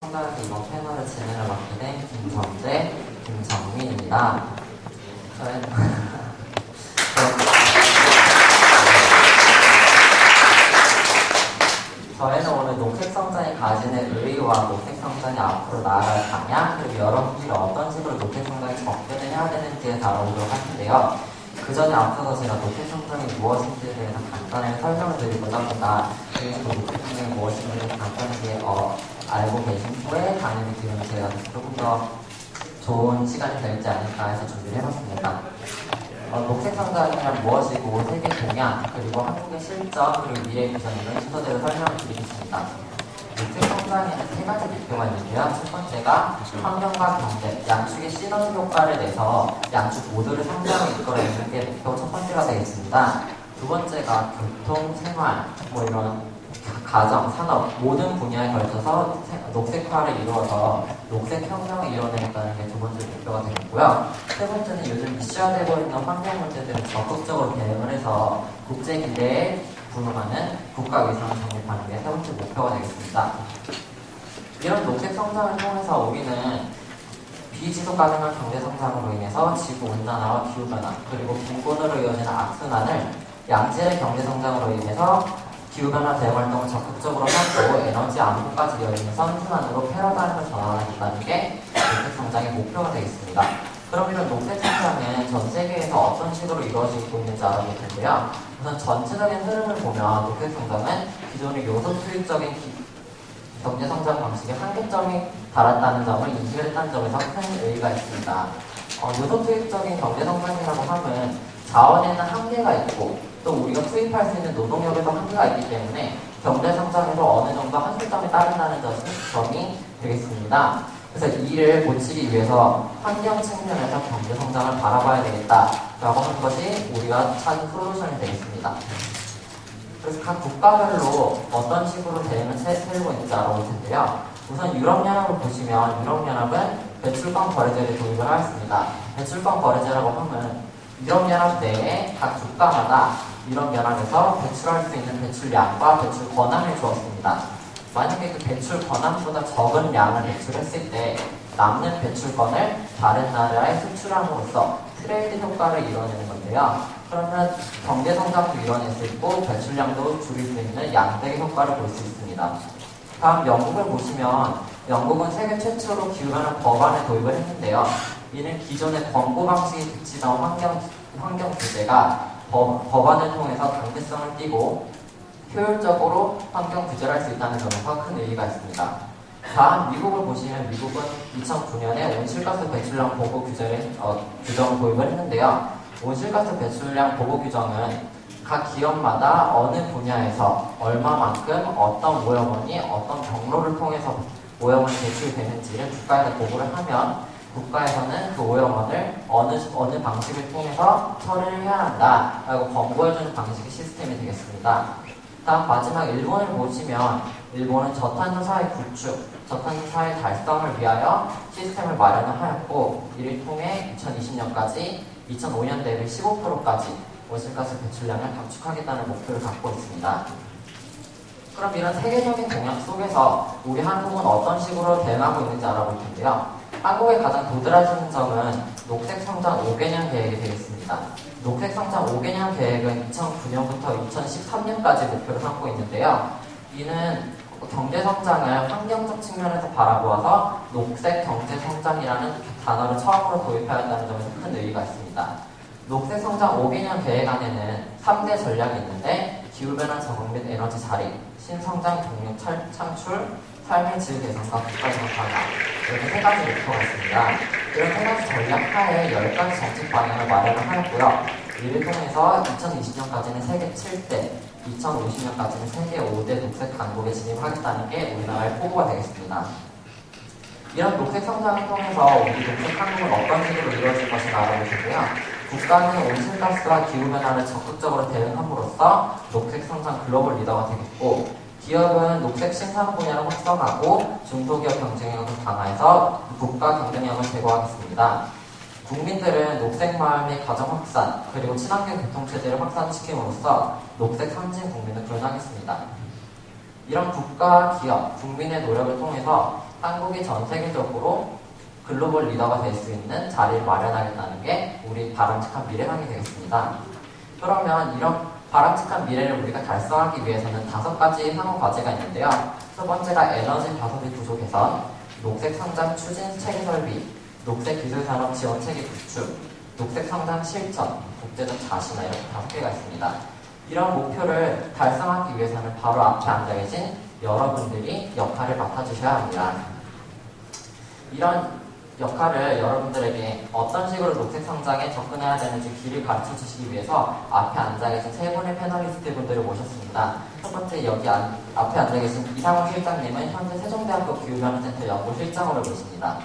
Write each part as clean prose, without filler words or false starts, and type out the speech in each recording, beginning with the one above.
청소년들 이번 패널을 진행을 맡게 된 김정재, 김정민입니다. 저희는 오늘 녹색성장이 가지는 의의와 녹색성장이 앞으로 나아갈 방향, 그리고 여러분들이 어떤 식으로 녹색성장에 접근을 해야 되는지에 다뤄보도록 할 텐데요. 그 전에 앞서서 제가 녹색성장이 무엇인지에 대해서 간단하게 설명을 드리고자 합니다. 그리고 녹색성장이 무엇인지를 간단하게 알고 계신 후에 강의를 들으면 제가 조금 더 좋은 시간이 되지 않을까 해서 준비를 해봤습니다. 녹색성장이란 무엇이고 세계 동향, 그리고 한국의 실정, 그리고 미래 비전 이런 순서대로 설명을 드리겠습니다. 녹색성장에는 세 가지 목표가 있는데요. 첫 번째가 환경과 경제, 양축의 시너지 효과를 내서 양축 모두를 성장에 이끌어내는 게 목표 첫 번째가 되겠습니다. 두 번째가 교통, 생활, 이런 가정, 산업 모든 분야에 걸쳐서 녹색화를 이루어서 녹색혁명을 이뤄내겠다는 게 두 번째 목표가 되겠고요. 세 번째는 요즘 이슈화되고 있는 환경 문제들을 적극적으로 대응을 해서 국제 기대에 부응하는 국가 위상을 정립하는 게 세 번째 목표가 되겠습니다. 이런 녹색 성장을 통해서 우리는 비지속 가능한 경제 성장으로 인해서 지구 온난화와 기후 변화, 그리고 빈곤으로 이어지는 악순환을 양질의 경제 성장으로 인해서 기후변화 대응 활동을 적극적으로 하고 에너지 안보까지 이어지는 선순환으로 패러다임을 전환하겠다는 게 녹색 성장의 목표가 되겠습니다. 그럼 이런 녹색 성장은 전 세계에서 어떤 식으로 이루어지고 있는지 알아볼 텐데요. 우선 전체적인 흐름을 보면 녹색 성장은 기존의 요소 투입적인 경제 성장 방식의 한계점이 달았다는 점을 인식했다는 점에서 큰 의의가 있습니다. 요소 투입적인 경제 성장이라고 하면 자원에는 한계가 있고 또 우리가 투입할 수 있는 노동력에도 한계가 있기 때문에 경제 성장에도 어느 정도 한계점이 따른다는 점이 되겠습니다. 그래서 이를 고치기 위해서 환경 측면에서 경제 성장을 바라봐야 되겠다라고 하는 것이 우리가 찾은 솔루션이 되겠습니다. 그래서 각 국가별로 어떤 식으로 대응을 세우고 있는지 알아볼 텐데요. 우선 유럽연합을 보시면 유럽연합은 배출권 거래제를 도입을 하였습니다. 배출권 거래제라고 하면 유럽연합 내에 각 국가마다 유럽연합에서 배출할 수 있는 배출량과 배출 권한을 주었습니다. 만약에 그 배출 권한보다 적은 양을 배출했을 때 남는 배출권을 다른 나라에 수출함으로써 트레이드 효과를 이뤄내는 건데요. 그러면 경제 성장도 이뤄낼 수 있고 배출량도 줄일 수 있는 양대의 효과를 볼 수 있습니다. 다음 영국을 보시면 영국은 세계 최초로 기후변화 법안을 도입을 했는데요. 이는 기존의 권고 방식이 그치던 환경 규제가 법안을 통해서 강제성을 띠고 효율적으로 환경 규제를 할 수 있다는 점에서 큰 의의가 있습니다. 다음 미국을 보시면 미국은 2009년에 온실가스 배출량 보고 규정을 도입을 했는데요. 온실가스 배출량 보고 규정은 각 기업마다 어느 분야에서 얼마만큼 어떤 오염원이 어떤 경로를 통해서 오염원이 배출되는지를 국가에다 보고를 하면 국가에서는 그 오염원을 어느 방식을 통해서 처리를 해야 한다라고 권고해주는 방식의 시스템이 되겠습니다. 다음 마지막 일본을 보시면 일본은 저탄소 사회 구축, 저탄소 사회 달성을 위하여 시스템을 마련을 하였고 이를 통해 2020년까지 2005년 대비 15%까지 온실가스 배출량을 감축하겠다는 목표를 갖고 있습니다. 그럼 이런 세계적인 동향 속에서 우리 한국은 어떤 식으로 대응하고 있는지 알아볼 텐데요. 한국의 가장 도드라지는 점은 녹색성장 5개년 계획이 되겠습니다. 녹색성장 5개년 계획은 2009년부터 2013년까지 목표를 삼고 있는데요. 이는 경제성장을 환경적 측면에서 바라보아서 녹색 경제성장이라는 단어를 처음으로 도입하였다는 점에서 큰 의의가 있습니다. 녹색성장 5개년 계획 안에는 3대 전략이 있는데 기후변화 적응 및 에너지 자립, 신성장 동력 창출, 삶의 질 개선과 국가적 방향 이렇게 세 가지 목표가 있습니다. 이런 세 가지 전략 하에 10가지 정책 방향을 마련을 하였고요. 이를 통해서 2020년까지는 세계 7대, 2050년까지는 세계 5대 녹색 강국에 진입하겠다는 게 우리나라의 포부가 되겠습니다. 이런 녹색 성장을 통해서 우리 녹색 한국은 어떤 식으로 이루어질 것인가 알아볼 텐데요. 국가는 온실가스와 기후변화를 적극적으로 대응함으로써 녹색 성장 글로벌 리더가 되겠고 기업은 녹색 생산 분야를 확성하고 중소기업 경쟁력을 강화해서 국가 경쟁력을 제고하겠습니다. 국민들은 녹색 마을 및 가정 확산, 그리고 친환경 교통체제를 확산시킴으로써 녹색 선진 국민을 구현하겠습니다. 이런 국가, 기업, 국민의 노력을 통해서 한국이 전 세계적으로 글로벌 리더가 될 수 있는 자리를 마련하겠다는 게 우리 바람직한 미래상이 되겠습니다. 그러면 이런 바람직한 미래를 우리가 달성하기 위해서는 5가지 향후 과제가 있는데요. 첫 번째가 에너지 가소비 구조 개선, 녹색 성장 추진 체계 설비, 녹색 기술 산업 지원 체계 구축, 녹색 성장 실천, 국제적 자신화, 이렇게 5개가 있습니다. 이런 목표를 달성하기 위해서는 바로 앞에 앉아 계신 여러분들이 역할을 맡아주셔야 합니다. 이런 역할을 여러분들에게 어떤 식으로 녹색 성장에 접근해야 되는지 길을 가르쳐 주시기 위해서 앞에 앉아 계신 3분의 패널리스트 분들을 모셨습니다. 첫 번째 여기 앞에 앉아 계신 이상훈 실장님은 현재 세종대학교 기후변화센터 연구실장으로 계십니다.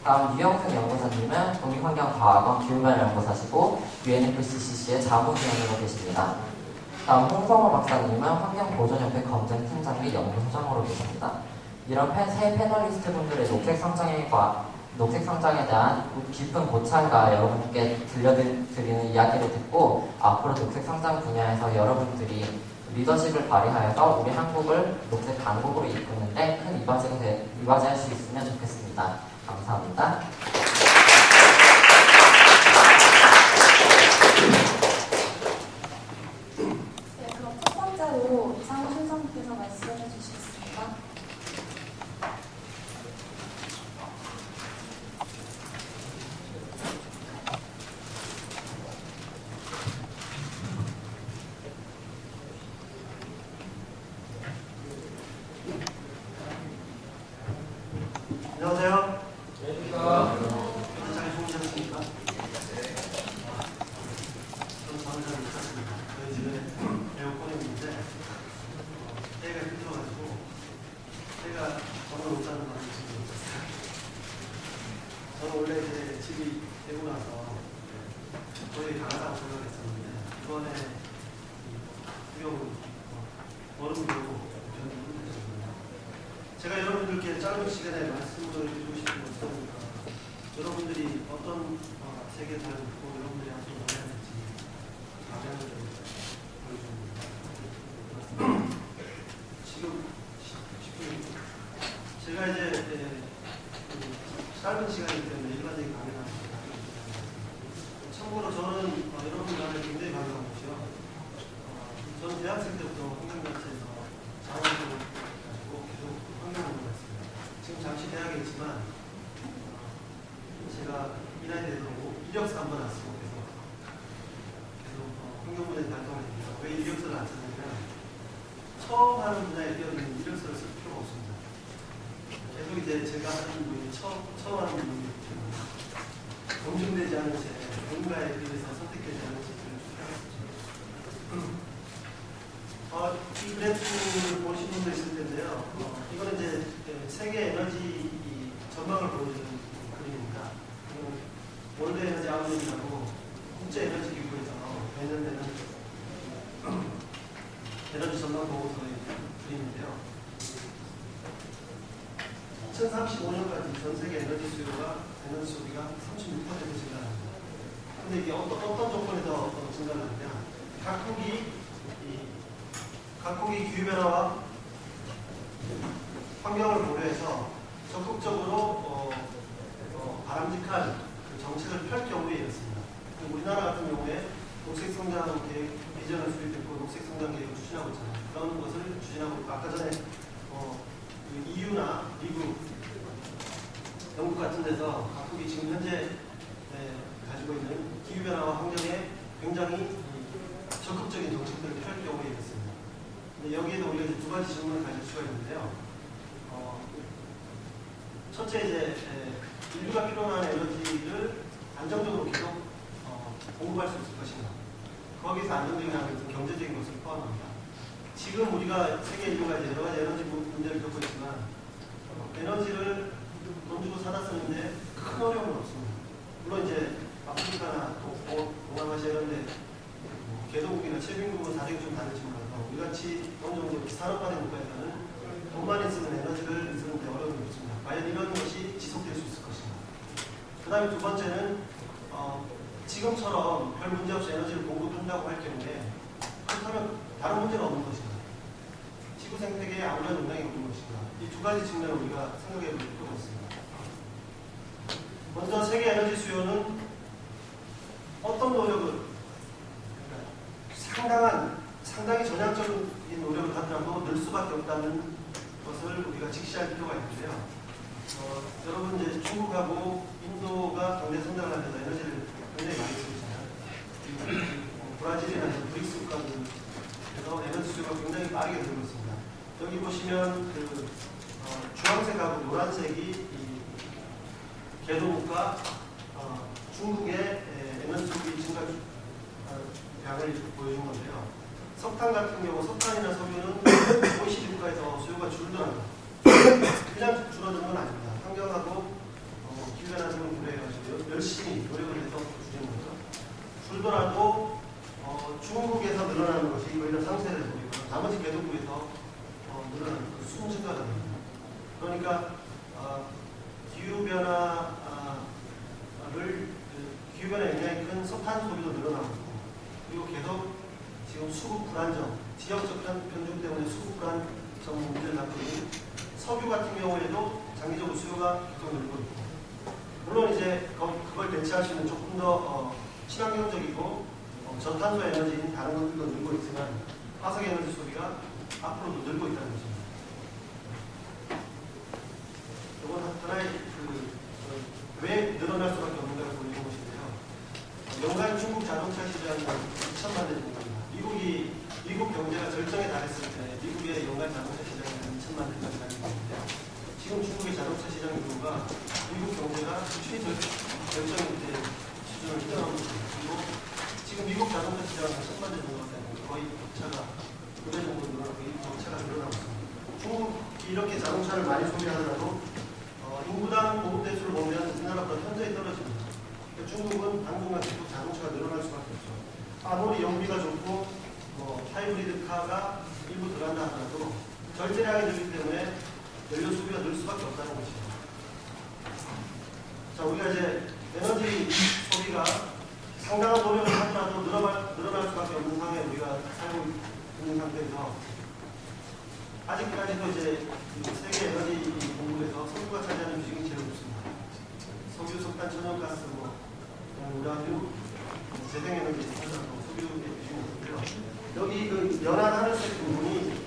다음 유영승 연구사님은 국립환경과학원 기후변화연구사시고 UNFCCC의 자문위원으로 계십니다. 다음 홍성호 박사님은 환경보존협회 검증팀장 및 연구소장으로 계십니다. 이런 세 패널리스트 분들의 녹색 성장에 대한 깊은 고찰과 여러분께 들려드리는 이야기를 듣고 앞으로 녹색 성장 분야에서 여러분들이 리더십을 발휘하여서 우리 한국을 녹색 강국으로 이끄는데 큰 이바지할 수 있으면 좋겠습니다. 감사합니다. 네, 그럼 첫 번째로 이상훈 실장님께서 말씀해 주시겠습니다. 안녕하세요. 잘 주무셨습니까? 저는 잘 못잤습니다. 저희 집에 에어컨이 있는데 해가 힘들어가지고 해가 저는 못 자는 바람에 지금 못 잤어요. 저는 원래 이제 집이 되고 나서 거의 강하다고 생각했었는데 이번에 얼음도 저는 힘들었습니다. 제가 여러분들께 짧은 시간에 말씀을 드리고 싶은 것은 여러분들이 어떤 세계사를 듣고 여러분들이 앞으로 나아야 될지 방향을 좀 보여줍니다. 지금 10분입니다. 제가 이제 짧은 시간이기 때문에 일반적인 강의를 합니다. 참고로 저는 여러분들한테 굉장히 반가운 것이요. 저는 대학생 때부터 환경단체에서 자원활동을 가지고 계속 환경운동을 했습니다. 지금 잠시 대학에 있지만 제가 이 나이 되도록 이력서 한번 안 쓰고 계속 환경분야에 활동을 했습니다. 왜 이력서를 안 쓰냐면 처음 하는 분야에 뛰어드는 이력서를 쓸 필요가 없습니다. 계속 이제 제가 하는 분이 처음 하는 분이기 때문에 검증되지 않은 채 뭔가에 비해서 선택되지 않은 책들을 출간했습니다. 이 그래프를 보신 분도 있을 텐데요. 이거는 이제 세계 에너지 전망을 보여주는 그림입니다. 월드 에너지 아웃룩이라고 국제 에너지 기구에서 발행되는 에너지 전망 보고서의 그림인데요. 2035년까지 전 세계 에너지 에너지 소비가 36% 증가합니다. 근데 이게 어떤 조건에서 증가를 하느냐? 각국이 기후변화와 환경을 고려해서 적극적으로 바람직한 정책을 펼 경우에 이렇습니다. 우리나라 같은 경우에 녹색 성장 계획 비전을 수립했고 녹색 성장 계획을 추진하고 있잖아요. 그런 것을 추진하고 있고 아까 전에 EU나 미국, 영국 같은 데서 각국이 지금 현재 가지고 있는 기후변화와 환경에 굉장히 적극적인 정책들을 펼 경우에 이렇습니다. 근데 여기에도 우리가 두 가지 질문을 가질 수가 있는데요. 첫째 이제 인류가 필요한 에너지를 안정적으로 계속 공급할 수 있을 것인가. 거기서 안정적인 하면 경제적인 것을 포함합니다. 지금 우리가 세계 인류가 이제 여러 가지 에너지 문제를 겪고 있지만 에너지를 돈 주고 사다 쓰는데 큰 어려움은 없습니다. 물론 이제 아프리카나 동남아시아 이런 데 개도국이나 최빈국은 사정이 좀 다를지 몰라도 우리같이 어느 정도 산업화된 국가에서는 돈만 있으면 에너지를 쓰는데 어려움이 없습니다. 과연 이런 것이 지속될 수 있을 것인가. 그 다음에 두 번째는 지금처럼 별 문제 없이 에너지를 공급한다고 할 경우에 그렇다면 다른 문제는 없는 것인가. 지구 생태계에 아무런 영향이 없는 것인가. 이 두 가지 측면을 우리가 생각해 볼 필요가 있습니다. 먼저 세계 에너지 수요는 어떤 노력을, 그러니까 상당히 전향적인 노력을 하더라도 늘 수밖에 없다는 것을 우리가 직시할 필요가 있는데요. 여러분 이제 중국하고 인도가 경제 성장을 하면서 에너지를 굉장히 많이 쓰고 있잖아요. 브라질이나 브릭스 국가들에서 에너지 수요가 굉장히 빠르게 늘고 있습니다. 여기 보시면 주황색하고 노란색이 이 개도국과 중국의 에너지 소비 증가 양을 보여준 건데요. 석탄 같은 경우 석탄이나 석유는 OECD 국가에서 수요가 줄더라고요. 그냥 줄어드는 건 아닙니다. 환경하고 기후변화 등을 고려해가지고 열심히 노력을 해서 줄이는 거죠. 줄더라도 중국에서 늘어나는 것이 오히려 상세를 보이고 나머지 개도국에서 늘어나는 순 증가가 됩니다. 그러니까 기후변화에 영향이 큰 석탄 소비도 늘어나고 있고, 그리고 계속 지금 수급 불안정, 지역적 변동 때문에 수급 불안정 문제를 갖고 있는 석유 같은 경우에도 장기적으로 수요가 계속 늘고 있고, 물론 이제 그걸 대체할 수 있는 조금 더 친환경적이고 저탄소 에너지인 다른 것들도 늘고 있지만 화석 에너지 소비가 앞으로도 늘고 있다는 것입니다. 이건 하나의 왜 늘어날 수밖에 없는가를 보여주는 것인데요. 연간 중국 자동차 시장은 2천만 대 정도입니다. 미국 경제가 절정에 달했을 때 미국의 연간 자동차 시장은 2천만 대까지 달했는데요. 지금 중국의 자동차 시장 규모가 미국 경제가 최절정일 때 수준을 뛰어넘고 있습니다. 그리고 지금 미국 자동차 시장은 1,000만 대 정도 되고 거의 격차가 2배 정도 늘어나고 이 격차가 늘어나고 있습니다. 중국이 이렇게 자동차를 많이 소비하더라도 인구당 보급 대수를 보면 우리나라보다 현저히 떨어집니다. 그러니까 중국은 당분간 계속 자동차가 늘어날 수밖에 없죠. 아무리 연비가 좋고 하이브리드 카가 일부 들어간다 하더라도 절대량이 늘기 때문에 연료 소비가 늘 수밖에 없다는 것입니다. 자, 우리가 이제 에너지 소비가 상당한 노력을 하더라도 늘어날 수밖에 없는 상황에 우리가 살고 있는 상태에서 아직까지도 이제 세계 에너지 공급에서 석유가 차지하는 비중이 제일 높습니다. 석유, 석탄, 천연가스, 우라늄, 재생에너지 산업도 석유의 비중이 높고요. 여기 그 연한 하늘색 부분이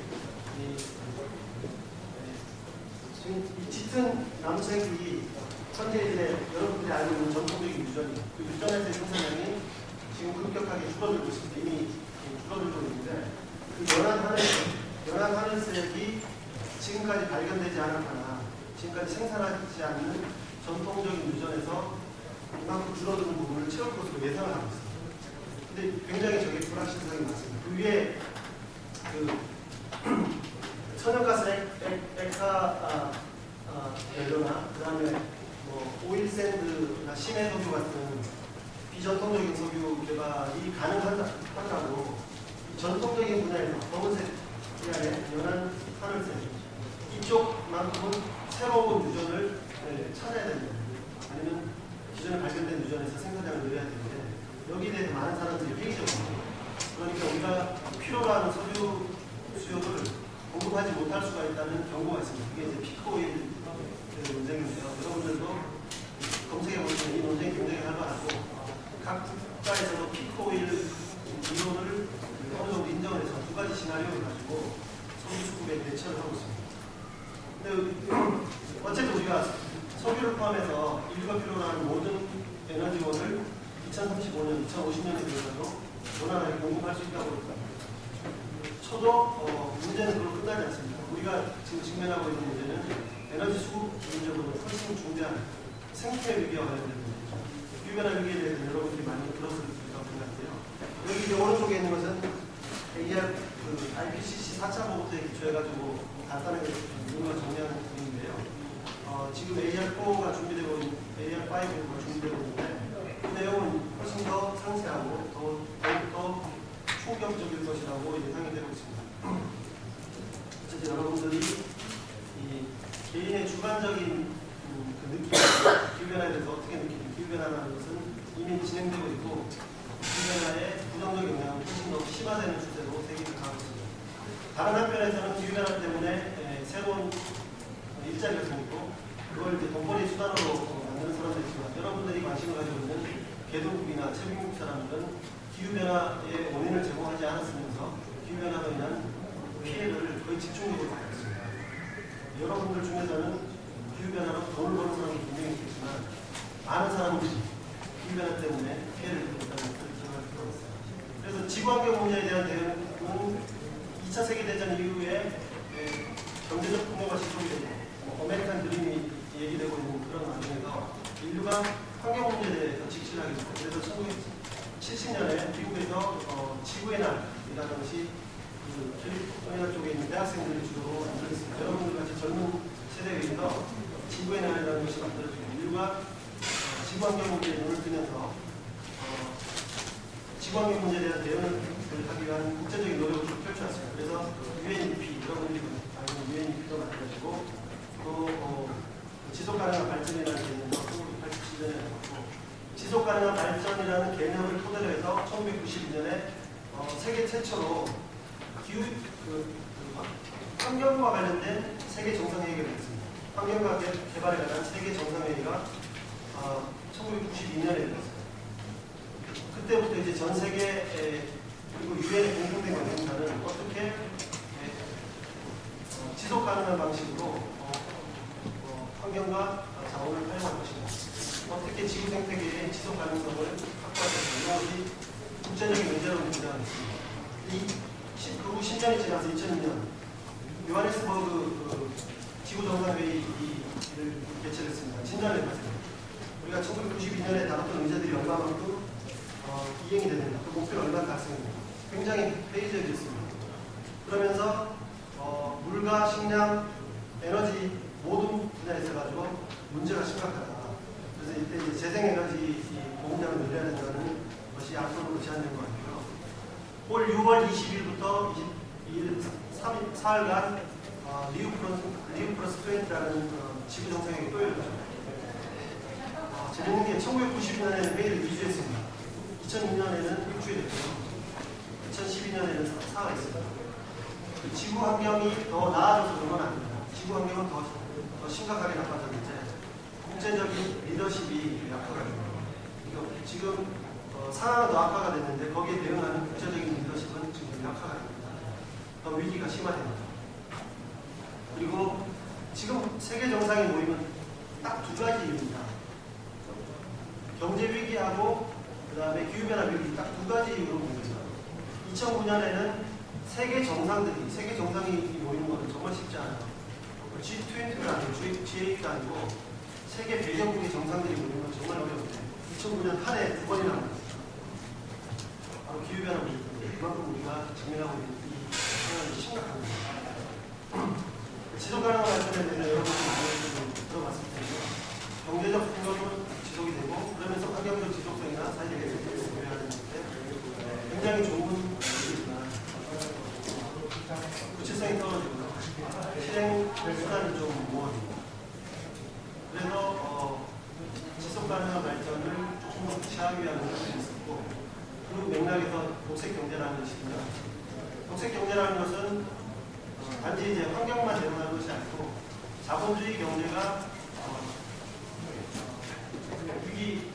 지금 이 짙은 남색이 현재 이제 여러분들이 알고 있는 전통적인 유전이에요. 그 유전에서의 생산량이 지금 급격하게 줄어들고 있습니다. 이미 줄어들고 있는데 그 연한 하늘색이 지금까지 발견되지 않았거나 지금까지 생산하지 않는 전통적인 유전에서 이만큼 줄어드는 부분을 채울 것으로 예상을 하고 있습니다. 근데 굉장히 저게 불확실성이 많습니다. 그 위에 천연가스 액화 연료나 그 다음에 오일샌드나 심해석유 같은 비전통적인 석유 개발이 가능하다고 전통적인 분야에서 검은색 분야의 연한 하늘색 이쪽만큼은 새로운 유전을 찾아야 됩니다. 아니면 기존에 발견된 유전에서 생산량을 늘려야 되는데 여기에 대해서 많은 사람들이 회의적입니다. 그러니까 우리가 필요로 하는 석유 수요를 공급하지 못할 수가 있다는 경고가 있습니다. 그게 이제 피크오일 논쟁인데요. 여러분들도 검색해 보시면 이 논쟁이 굉장히 활발하고 각 국가에서도 피크오일 이론을 어느 정도 인정을 해서 두 가지 시나리오를 가지고 석유 수급에 대처를 하고 있습니다. 근데 어쨌든 우리가 석유를 포함해서 인류가 필요로 하는 모든 에너지원을 2035년, 2050년에 들어서도 원활하게 공급할 수 있다고 쳐도 문제는 그걸로 끝나지 않습니다. 우리가 지금 직면하고 있는 문제는 에너지 수급 문제보다 훨씬 중대한 생태 위기와 관련된 문제죠. 기후변화 위기에 대해서 여러분들이 많이 들었을 거라고 생각해요. 여기 이제 오른쪽에 있는 것은 AR IPCC 4차 보고서에 기초해가지고 간단하게 이름을 정리하는 부분인데요. 지금 AR4가 준비되고 있는 AR5가 준비되고 있는데 그 내용은 훨씬 더 상세하고 더욱더 충격적일 것이라고 예상이 되고 있습니다. 어쨌든 여러분들이 이 개인의 주관적인 그 느낌, 기후변화에 대해서 어떻게 느끼는 기후변화라는 것은 이미 진행되고 있고 기후변화의 부정적 영향은 훨씬 더 심화되는 추세로 세계를 가고 있습니다. 다른 한편에서는 기후변화 때문에 새로운 일자리가 생기고 그걸 이제 돈벌이 수단으로 만드는 사람도 있지만 여러분들이 관심을 가지고 있는 개도국이나 최빈국 사람들은 기후변화의 원인을 제공하지 않았으면서 기후변화로 인한 피해를 거의 집중적으로 받고 있습니다. 여러분들 중에서는 기후변화로 돈을 버는 사람이 분명히 있겠지만 많은 사람들이 기후변화 때문에 피해를 입고 있다는 것을 기억할 필요가 있어요. 그래서 지구환경 문제에 대한 대응은 2차 세계대전 이후에 경제적 폭력과 지속이 되고 아메리칸 드림이 얘기되고 있는 그런 와중에서 인류가 환경 문제에 대해서 직시를 하게 됐고 그래서 1970년에 미국에서 지구의 날이라는 것이 캘리포니아 쪽에 있는 대학생들이 주로 만들었습니다. 여러분들 같이 젊은 세대에 의해서 지구의 날이라는 것이 만들어지고 인류가 지구환경 문제에 눈을 뜨면서 지구환경 문제에 대한 대응을 하기 위한 국제적인 노력을 좀 펼쳐왔어요. 그래서 UNEP, 여러분들이 알고 있는 UNEP도 만들어지고 또 지속가능한 발전이라는 개념을 1987년에 나왔고 지속가능한 발전이라는 개념을 토대로 해서 1992년에 세계 최초로 환경과 관련된 세계 정상회의가 됐습니다. 환경과 개발에 관한 세계 정상회의가 1992년에 열렸어요. 그때부터 이제 전 세계 그리고 유엔의 공통된 관심사는 어떻게 지속 가능한 방식으로 환경과 자원을 활용할 것인가, 어떻게 지구 생태계의 지속 가능성을 확보할 것인가, 이것이 국제적인 문제로 등장했습니다. 그 후 10년이 지나서 2002년 요하네스버그 지구 정상회의를 개최했습니다. 진단을 해봤습니다. 우리가 1992년에 다뤘던 문제들이 얼마만큼 이행이 되는가, 그 목표를 얼마나 달성했는가, 굉장히 회의적이었습니다. 그러면서 물과 식량, 에너지 모든 분야에 있어가지고 문제가 심각하다. 그래서 이때 이제 재생에너지 공급량을 늘려야 된다는 것이 약속으로 제안된 것 같고요. 올 6월 20일부터 4일간 리우 플러스 20라는 지구 정상회의가 또 열렸죠. 재밌는 게 1990년에는 회의를 2주 했습니다. 2002년에는 6주에 됐고요. 2012년에는 4가 있습니다. 지구 환경이 더 나아져서 그런 건 아닙니다. 지구 환경은 더 심각하게 나빠졌는데 국제적인 리더십이 약화가 됩니다. 지금 상황은 더 악화가 됐는데 거기에 대응하는 국제적인 리더십은 지금 약화가 됩니다. 더 위기가 심화됩니다. 그리고 지금 세계 정상의 모임은 딱 두 가지 이유입니다. 경제 위기하고 그 다음에 기후변화 위기 딱 두 가지 이유로 모입니다. 2009년에는 세계 정상이 모이는 것은 정말 쉽지 않아요. G20가 아니고 G8가 아니고 세계 100여국의 정상들이 모이는 건 정말 어려운데 2009년 한 해 두 번이나 합니다. 바로 기후변화 문제 때문에 그만큼 우리가 직면하고 있는 이 상황이 심각합니다. 지속가능한 발전에 대해서 여러분이 많이 들어봤을 텐데요. 경제적 풍요는 지속이 되고 그러면서 환경적 지속성이나 사회적 개선을 고려해야 되는데 굉장히 좋은 일이지만 구체성이 떨어지고 실행 수단이 좀 모호합니다. 그래서 지속 가능한 발전을 조금 더 취하기 위한 노력이 있었고 그 맥락에서 녹색 경제라는 것이 등장했습니다. 녹색 경제라는 것은 단지 이제 환경만 대응하는 것이 아니고 자본주의 경제가 위기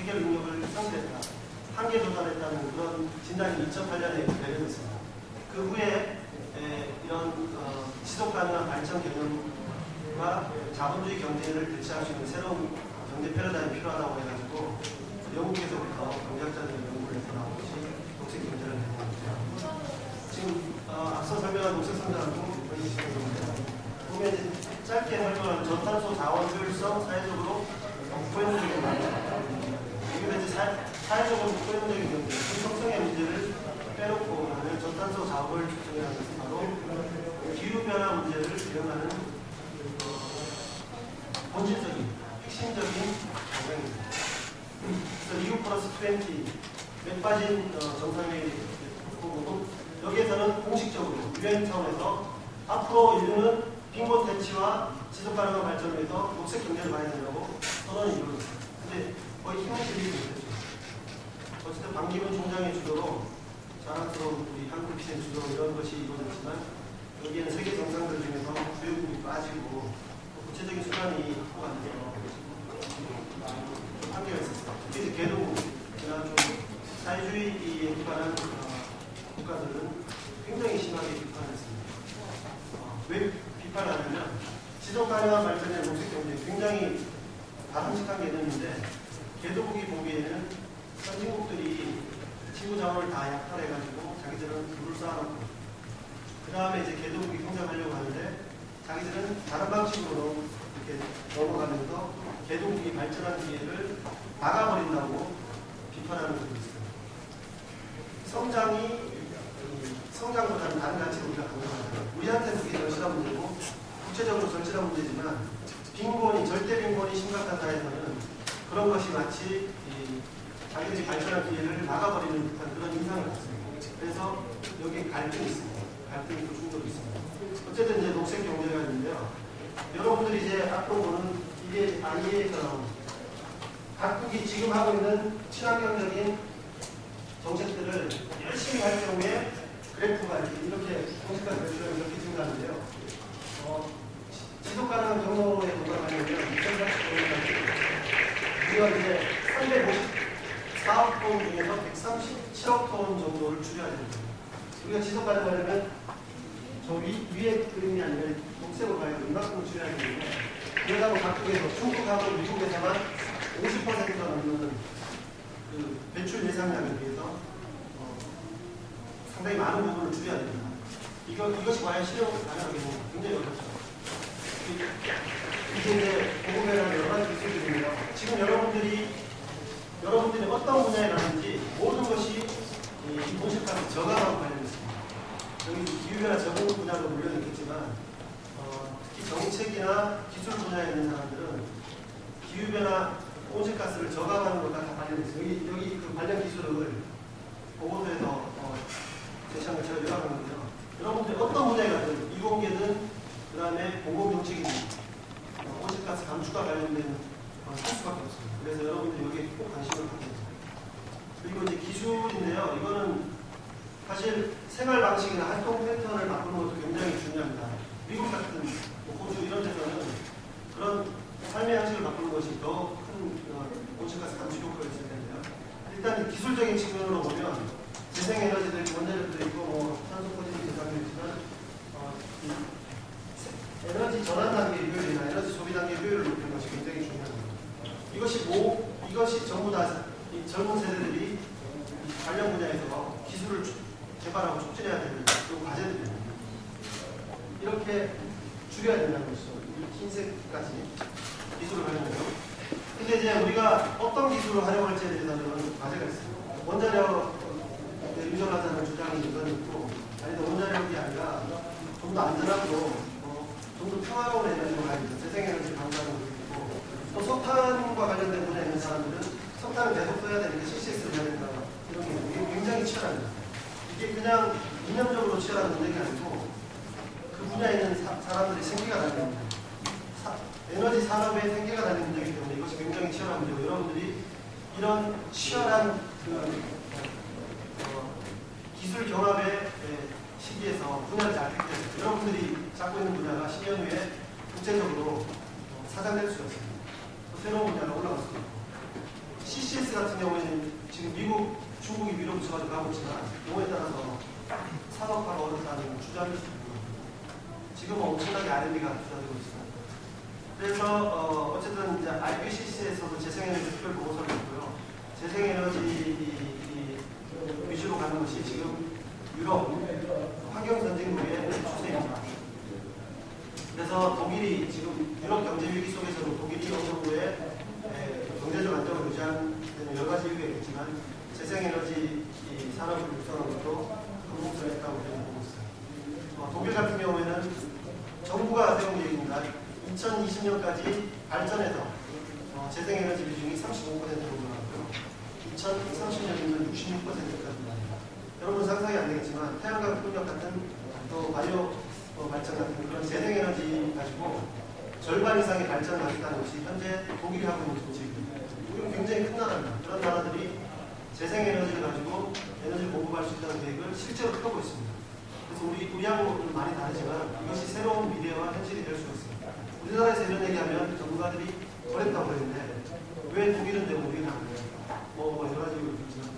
해결 능력을 상실했다, 한계 도달했다는 그런 진단이 2008년에 내려졌습니다. 그 후에 이런 지속 가능한 발전 개념과 자본주의 경제를 대체할 수 있는 새로운 경제 패러다임이 필요하다고 해가지고 영국에서부터 경제학자들의 연구를 해서 나온 것이 녹색 경제를 내놓습니다. 지금 앞서 설명한 녹색 성장도 보여주시는데 보면 이제 짧게 설명하는 저탄소 자원 효율성 사회적으로 포용적인 이게 이제 사회적으로 포용적인 경제, 생성성의 문제를 빼놓고 하면 저탄소 자원을 조정하는 것은 바로 기후변화 문제를 대응하는 본질적인, 핵심적인 방향입니다. 그래서 리우 플러스 20, 맥 빠진 정상회의 여기에서는 공식적으로 유엔 차원에서 앞으로 인류는 빈곤 퇴치와 지속가능한 발전을 위해서 녹색 경제를 봐야 된다고 선언을 이루었습니다. 근데 거의 힘을 들이지 못했죠. 어쨌든 반기문 총장의 주도로 자랑스러운 우리 한국 기생 주도 이런 것이 이루어졌지만 여기에는 세계 정상들 중에서 주요국이 빠지고 구체적인 수단이 확보가 안 돼서 한계가 있었어요. 특히 이제 개도국이나 좀 사회주의에 기반한 국가들은 굉장히 심하게 비판했습니다. 왜 비판하냐면 지속 가능한 발전의 녹색 경제 굉장히 바람직한 개념인데 개도국이 보기에는 선진국들이 지구 자원을 다 약탈해가지고 자기들은 불을 쌓아놓고 그 다음에 이제 개도국이 성장하려고 하는데 자기들은 다른 방식으로 이렇게 넘어가면서 개도국이 발전하는 기회를 막아버린다고 비판하는 분이 있어요. 성장보다는 다른 가치를 우리가 강조하잖아요. 우리한테는 그게 절실한 문제고 구체적으로 절실한 문제지만 절대 빈곤이 심각한 사회에서는 그런 것이 마치 자기들이 발전할 기회를 막아버리는 듯한 그런 인상을 갖습니다. 그래서 여기에 갈등이 있습니다. 갈등이 있고 충돌이 있습니다. 어쨌든 이제 녹색 경제가 있는데요. 여러분들이 이제 앞으로 보는 이게 IEA처럼 각국이 지금 하고 있는 친환경적인 정책들을 열심히 할 경우에 그래프가 이렇게 공식화 그래프가 이렇게 증가하는데요. 지속 가능한 경로에 도달하려면 2040년까지 우리가 이제 354억 톤 중에서 137억 톤 정도를 줄여야 됩니다. 우리가 지속 가능하려면 저 위에 그림이 아니라 녹색으로 가야 돼. 이만큼 줄여야 되는데 그러다고 각국에서 중국하고 미국에서만 50%가 넘는 그 배출 예상량에 비해서 상당히 많은 부분을 줄여야 됩니다. 이것이 과연 실현 가능하겠냐 굉장히 어렵죠. 이게 이제 보급에는 여러 가지 기술들인데요. 지금 여러분들이 어떤 분야에 가는지 모든 것이 이 온실가스 저감하고 관련있습니다. 여기 기후변화 적응 분야로 물려있겠지만 특히 정책이나 기술 분야에 있는 사람들은 기후변화 온실가스를 저감하는 것과 다 관련있어요. 여기 그 관련 기술을 보고서에서 제시한 걸 제가 요약한 건데요. 여러분들이 어떤 분야에 가든 이공계든 그 다음에 공공정책이든 온실가스 감축과 관련된 할 수밖에 없습니다. 그래서 여러분들이 여기에 꼭 관심을 갖게 됩니다. 그리고 이제 기술인데요. 이거는 사실 생활 방식이나 활동 패턴을 바꾸는 것도 굉장히 중요합니다. 미국 같은 호주 이런 데서는 그런 삶의 양식을 바꾸는 것이 더 큰 온실가스 감축 효과가 있을 텐데요. 일단 기술적인 측면으로 보면 재생에너지들, 원자력도 있고 산소 포진이 대상도 있지만 에너지 전환 단계 효율이나 에너지 소비 단계 효율을 높이는 것이 굉장히 중요합니다. 이것이 전부 다 이 젊은 세대들이 관련 분야에서 기술을 개발하고 촉진해야 되는 그런 과제들입니다. 이렇게 줄여야 된다는 것이죠. 이 흰색까지 기술을 활용해요. 근데 이제 우리가 어떤 기술을 활용할지에 대해서는 과제가 있습니다. 원자력 유전하자는 주장이 있고, 아니 원자력이 아니라 좀 더 안전하고 좀 더 평화로운 에너지로 가야 됩니다. 재생에너지 강조하는 것도 있고, 또 석탄과 관련된 분야에 있는 사람들은 석탄을 계속 써야 되니까 CCS를 해야 된다. 이런 게 굉장히 치열합니다. 이게 그냥 이념적으로 치열한 문제가 아니고 그 분야에 있는 사람들이 생계가 달린 문제입니다. 에너지 산업에 생계가 달린 문제이기 때문에 이것이 굉장히 치열한 문제고 여러분들이 이런 치열한 기술 경합의 시기에서 분야를 잘 획득해서 여러분들이 잡고 있는 분야가 10년 후에 국제적으로 사장될 수가 있습니다. 새로운 분야가 올라갈 수도 있고 CCS 같은 경우에는 지금 미국, 중국이 밀어붙여가지고 가고 있지만 경우에 따라서 산업화가 어렵다는 주장일 수도 있고 지금은 엄청나게 R&D가 투자되고 있습니다. 그래서 어쨌든 이제 IPCC에서도 재생에너지 특별 보고서를 냈고요. 재생에너지 위주로 가는 것이 지금 유럽 환경선진국의 추세입니다. 그래서 독일이 지금 유럽 경제 위기 속에서도 독일이 어느 정도의 경제적 안정을 유지하는 여러 가지 이유가 있겠지만 재생에너지 산업을 육성하는 것도 성공성이 있다고 저는 보고 있어요. 독일 같은 경우에는 정부가 세운 계획입니다. 2020년까지 발전해서 재생에너지 비중이 35% 정도 나왔고요. 2030년이면 66%까지 나옵니다. 여러분 상상이 안 되겠지만 태양광 풍력 같은 또 바이오 발전 같은 그런 재생에너지 가지고 절반 이상의 발전을 하겠다는 것이 현재 독일이 하고 있는 정책입니다. 우리는 굉장히 큰 나라입니다. 그런 나라들이 재생에너지를 가지고 에너지를 공급할 수 있다는 계획을 실제로 펴고 있습니다. 그래서 우리하고 많이 다르지만 이것이 새로운 미래와 현실이 될 수가 있습니다. 우리나라에서 이런 얘기하면 전문가들이 어렵다고 그러는데 왜 독일은 되고 우리는 안 돼요? 뭐 여러 가지 이유가 있지만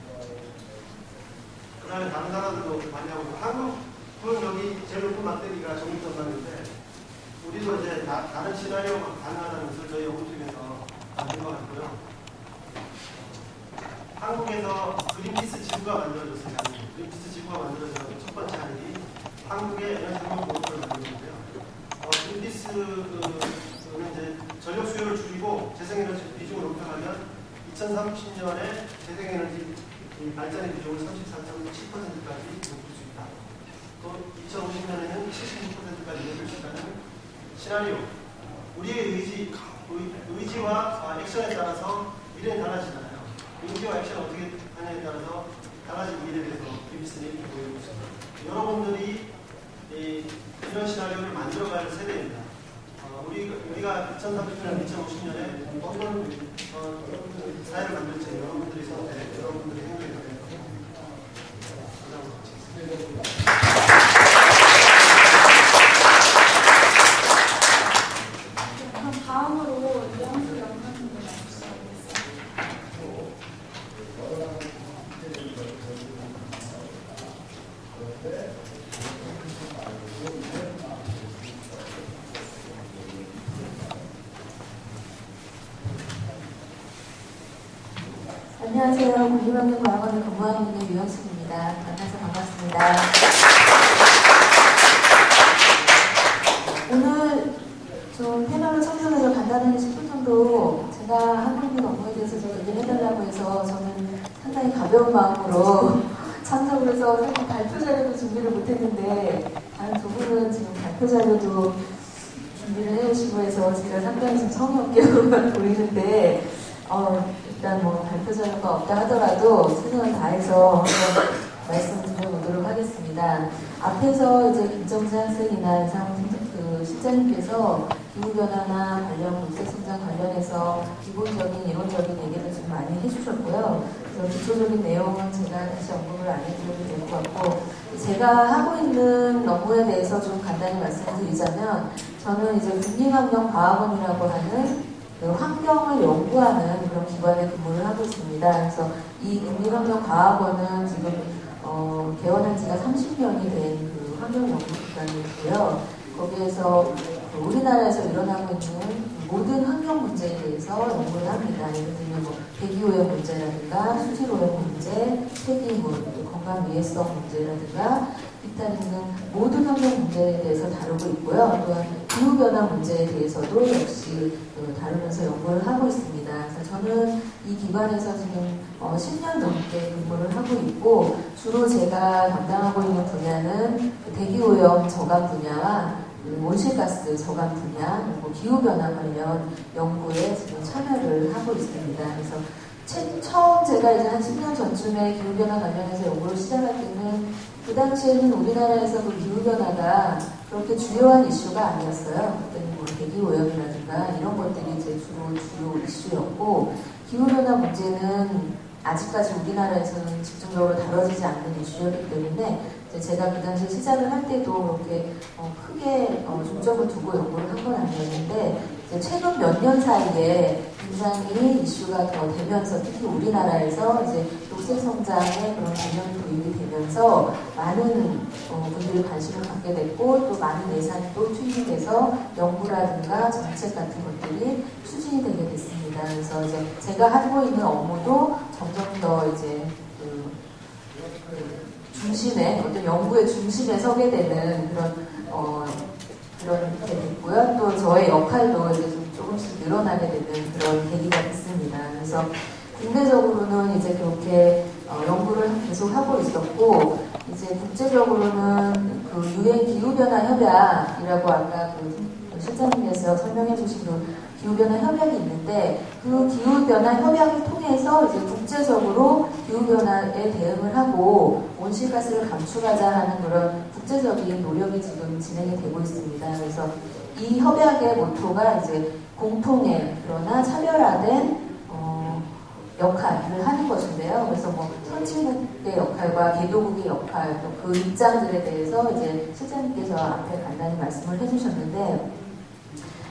그 다음에 다른 나라들도 많이 하고 있고 한국은 여기 제일 높은 막대기가 정밀전망인데 우리도 이제 다른 시나리오가 가능하다는 것을 저희 연구팀에서 만든 것 같고요. 한국에서 그린피스 지구가 만들어졌어요. 그린피스 지구가 만들어져서 첫 번째 하늘이 한국의 에너지 공급을 만들었는데요. 그린피스는 이제 전력 수요를 줄이고 재생에너지 비중을 높여가면 2030년에 재생에너지 발전의 비중을 34.7%까지 높일 수 있다. 또 2050년에는 76%까지 높일 수 있다는 시나리오. 우리의 의지와 액션에 따라서 미래는 달라지잖아요. 의지와 액션을 어떻게 하냐에 따라서 달라진 미래에 대해서 비비스는 이렇게 보이고 있습니다. 여러분들이 이런 시나리오를 만들어갈 세대입니다. 우리가 2030년, 2050년에 어떤 사회를 만들지 여러분들이 선택, 여러분들이 행동에 그럼 다음으로 이영수 연구팀을 마치겠습니다. 안녕하세요. 국립환경과학원에 근무하고 있는 유영숙입니다. 만나서 반갑습니다. 오늘 좀 패널을 청소해서 간단하게 10분 정도 제가 한국인 업무에 대해서 좀 얘기를 해달라고 해서 저는 상당히 가벼운 마음으로 참석을 해서 사실 발표 자료도 준비를 못했는데 다른 두 분은 지금 발표 자료도 준비를 해오시고 해서 제가 상당히 좀 성의 없게 보이는데 일단 뭐 발표 자료가 없다 하더라도 최선을 다해서 한번 말씀드려보도록 하겠습니다. 앞에서 이제 김정재 학생이나 실장님께서 기후변화나 관련 국제성장 관련해서 기본적인 이론적인 얘기를 좀 많이 해주셨고요. 그래서 기초적인 내용은 제가 다시 언급을 안 해드려도 될 것 같고, 제가 하고 있는 업무에 대해서 좀 간단히 말씀을 드리자면, 저는 이제 국립환경과학원이라고 하는 환경을 연구하는 그런 기관에 근무를 하고 있습니다. 그래서 이 국립환경과학원은 지금 개원한 지가 30년이 된 그 환경연구기관이고요. 거기에서 우리나라에서 일어나고 있는 모든 환경 문제에 대해서 연구를 합니다. 예를 들면 뭐 대기오염 문제라든가 수질오염 문제, 폐기물, 건강 위해성 문제라든가 기타 등등 모든 환경 문제에 대해서 다루고 있고요. 또한 기후변화 문제에 대해서도 역시 다루면서 연구를 하고 있습니다. 그래서 저는 이 기관에서 지금 10년 넘게 근무를 하고 있고, 주로 제가 담당하고 있는 분야는 대기오염 저감 분야와 온실가스 저감 분야, 그리고 기후변화 관련 연구에 지금 참여를 하고 있습니다. 그래서 처음 제가 이제 한 10년 전쯤에 기후변화 관련해서 연구를 시작할 때는 그 당시에는 우리나라에서 그 기후변화가 그렇게 주요한 이슈가 아니었어요. 그때는 뭐 대기오염이라든가 이런 것들이 이제 주요 이슈였고, 기후변화 문제는 아직까지 우리나라에서는 집중적으로 다뤄지지 않는 이슈였기 때문에 제가 그 당시에 시작을 할 때도 그렇게 크게 중점을 두고 연구를 한 건 아니었는데, 최근 몇 년 사이에 굉장히 이슈가 더 되면서, 특히 우리나라에서 이제 녹색 성장의 그런 개념이 도입이 되면서 많은 분들이 관심을 갖게 됐고, 또 많은 예산이 또 투입이 돼서 연구라든가 정책 같은 것들이 추진이 되게 됐습니다. 그래서 이제 제가 하고 있는 업무도 점점 더 이제 중심에, 어떤 연구의 중심에 서게 되는 그런 게 됐고요. 또 저의 역할도 이제 좀 조금씩 늘어나게 되는 그런 계기가 됐습니다. 그래서 국내적으로는 이제 그렇게 연구를 계속 하고 있었고, 이제 국제적으로는 그 유엔 기후변화 협약이라고 아까 그 실장님께서 설명해 주신 그 기후변화 협약이 있는데, 그 기후변화 협약을 통해서 이제 국제적으로 기후변화에 대응을 하고 온실가스를 감축하자 하는 그런 국제적인 노력이 지금 진행이 되고 있습니다. 그래서 이 협약의 모토가 이제 공통의 그러나 차별화된 역할을 하는 것인데요. 그래서 뭐 선진국의 역할과 개도국의 역할, 또 그 입장들에 대해서 이제 실장님께서 앞에 간단히 말씀을 해주셨는데,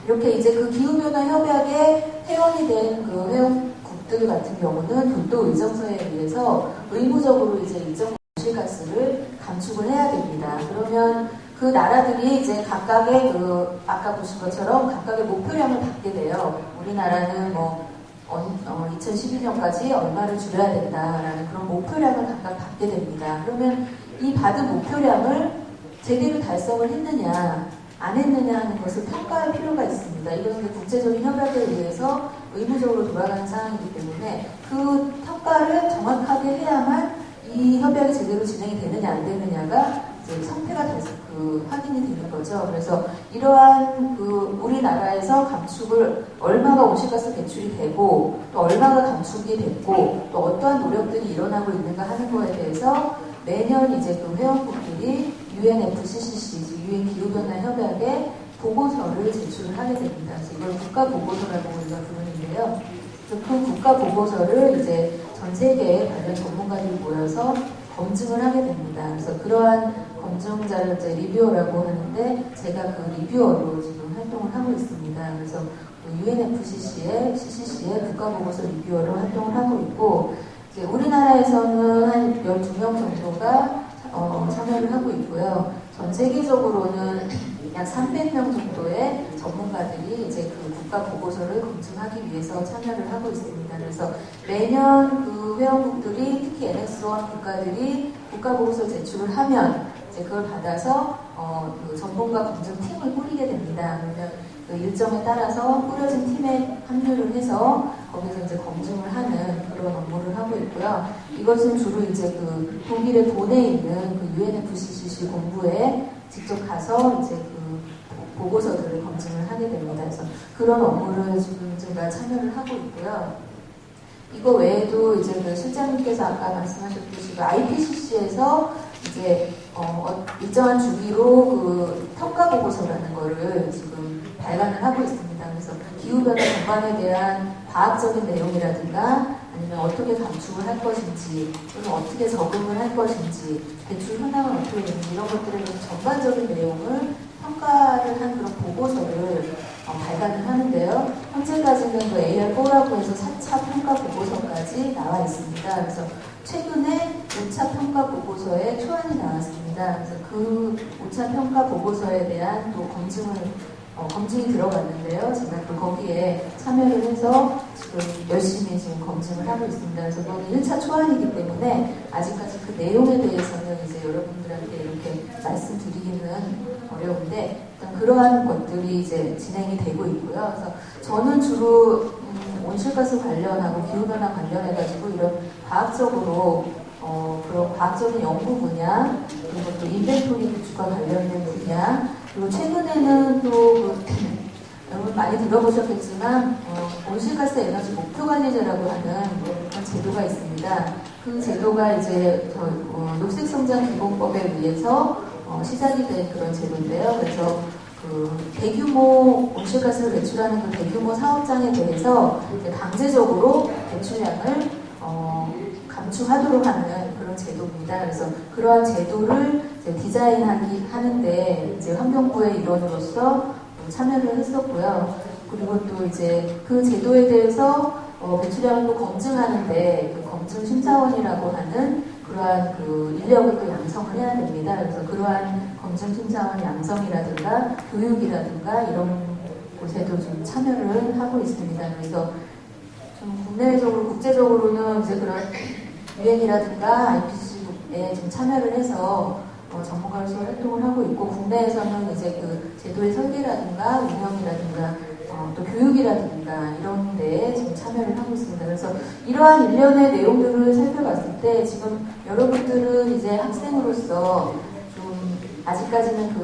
이렇게 이제 그 기후변화 협약에 회원이 된 그 회원국들 같은 경우는 독도 의정서에 의해서 의무적으로 이제 일정 온실가스를 감축을 해야 됩니다. 그러면 그 나라들이 이제 각각의 그 아까 보신 것처럼 각각의 목표량을 받게 돼요. 우리나라는 뭐 2012년까지 얼마를 줄여야 된다라는 그런 목표량을 각각 받게 됩니다. 그러면 이 받은 목표량을 제대로 달성을 했느냐 안 했느냐 하는 것을 평가할 필요가 있습니다. 이것은 국제적인 협약에 의해서 의무적으로 돌아가는 상황이기 때문에 그 평가를 정확하게 해야만 이 협약이 제대로 진행이 되느냐 안 되느냐가 이제 성패가 돼서 확인이 되는 거죠. 그래서 이러한 우리나라에서 감축을 얼마가 온실가스 배출이 되고 또 얼마가 감축이 됐고 또 어떠한 노력들이 일어나고 있는가 하는 거에 대해서 매년 이제 그 회원국들이 UNFCCC, 유엔 기후변화 협약에 보고서를 제출을 하게 됩니다. 그래서 이걸 국가보고서라고 우리가 부르는데요. 그 국가보고서를 이제 전 세계의 관련 전문가들이 모여서 검증을 하게 됩니다. 그래서 그러한 검증자를 이제 리뷰어라고 하는데 제가 그 리뷰어로 지금 활동을 하고 있습니다. 그래서 UNFCC의 국가보고서 리뷰어로 활동을 하고 있고 이제 우리나라에서는 한 12명 정도가 참여를 하고 있고요. 전 세계적으로는 약 300명 정도의 전문가들이 이제 그 국가 보고서를 검증하기 위해서 참여를 하고 있습니다. 그래서 매년 그 회원국들이 특히 NX1 국가들이 국가 보고서 제출을 하면 이제 그걸 받아서 그 전문가 검증팀을 꾸리게 됩니다. 그러면 그 일정에 따라서 꾸려진 팀에 합류를 해서 거기서 이제 검증을 하는 그런 업무를 하고 있고요. 이것은 주로 이제 그 독일의 본에 있는 그 UNFCCC 본부에 직접 가서 이제 그 보고서들을 검증을 하게 됩니다. 그래서 그런 업무를 지금 제가 참여를 하고 있고요. 이거 외에도 이제 그 실장님께서 아까 말씀하셨듯이 그 IPCC에서 이제 일정한 주기로 그 평가 보고서라는 거를 지금 발간을 하고 있습니다. 그래서 기후변화 전반에 대한 과학적인 내용이라든가 아니면 어떻게 감축을 할 것인지 또는 어떻게 적응을 할 것인지 배출 현황은 어떻게 되는지 이런 것들에 대한 전반적인 내용을 평가를 한 그런 보고서를 발간을 하는데요. 현재까지는 그 AR4라고 해서 4차 평가 보고서까지 나와 있습니다. 그래서 최근에 5차 평가 보고서에 초안이 나왔습니다. 그래서 그 5차 평가 보고서에 대한 또 검증이 들어갔는데요. 제가 또 거기에 참여를 해서 지금 열심히 지금 검증을 하고 있습니다. 그래서 그건 1차 초안이기 때문에 아직까지 그 내용에 대해서는 이제 여러분들한테 이렇게 말씀드리기는 어려운데 일단 그러한 것들이 이제 진행이 되고 있고요. 그래서 저는 주로 온실가스 관련하고 기후변화 관련해가지고 이런 과학적으로 그런 과학적인 연구 분야 그리고 또 인벤토리 구축과 관련된 분야 그리고 최근에는 또 여러분 많이 들어보셨겠지만 온실가스 에너지 목표관리제라고 하는 그런 제도가 있습니다. 그 제도가 이제 녹색성장기본법에 의해서 시작이 된 그런 제도인데요. 그래서 그 대규모 온실가스를 배출하는 그 대규모 사업장에 대해서 강제적으로 배출량을 감축하도록 하는 그런 제도입니다. 그래서 그러한 제도를 이제 디자인하는데 이제 환경부의 일원으로서 참여를 했었고요. 그리고 또 이제 그 제도에 대해서 배출량을 또 검증하는데 그 검증 심사원이라고 하는 그러한 그 인력을 또 양성을 해야 됩니다. 그래서 그러한 검증 심사원 양성이라든가 교육이라든가 이런 곳에도 좀 참여를 하고 있습니다. 그래서 좀 국내적으로 국제적으로는 이제 그런 유엔이라든가 IPCC에 좀 참여를 해서 전문가로서 활동을 하고 있고 국내에서는 이제 그 제도의 설계라든가 운영이라든가 또 교육이라든가 이런 데에 지금 참여를 하고 있습니다. 그래서 이러한 일련의 내용들을 살펴봤을 때 지금 여러분들은 이제 학생으로서 좀 아직까지는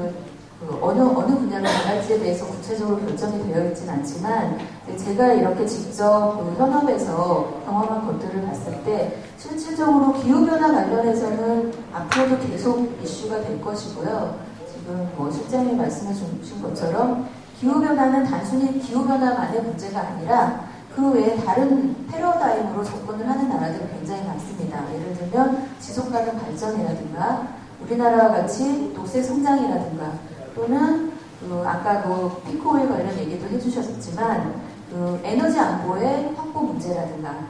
어느 분야를 나갈지에 대해서 구체적으로 결정이 되어 있진 않지만 제가 이렇게 직접 그 현업에서 경험한 것들을 봤을 때 실질적으로 기후변화 관련해서는 앞으로도 계속 이슈가 될 것이고요. 지금 실장님이 말씀해 주신 것처럼 기후변화는 단순히 기후변화만의 문제가 아니라 그 외에 다른 패러다임으로 접근을 하는 나라들이 굉장히 많습니다. 예를 들면 지속가능 발전이라든가 우리나라와 같이 녹색 성장이라든가 또는 아까 피크오일 관련 얘기도 해주셨지만 에너지 안보의 확보 문제라든가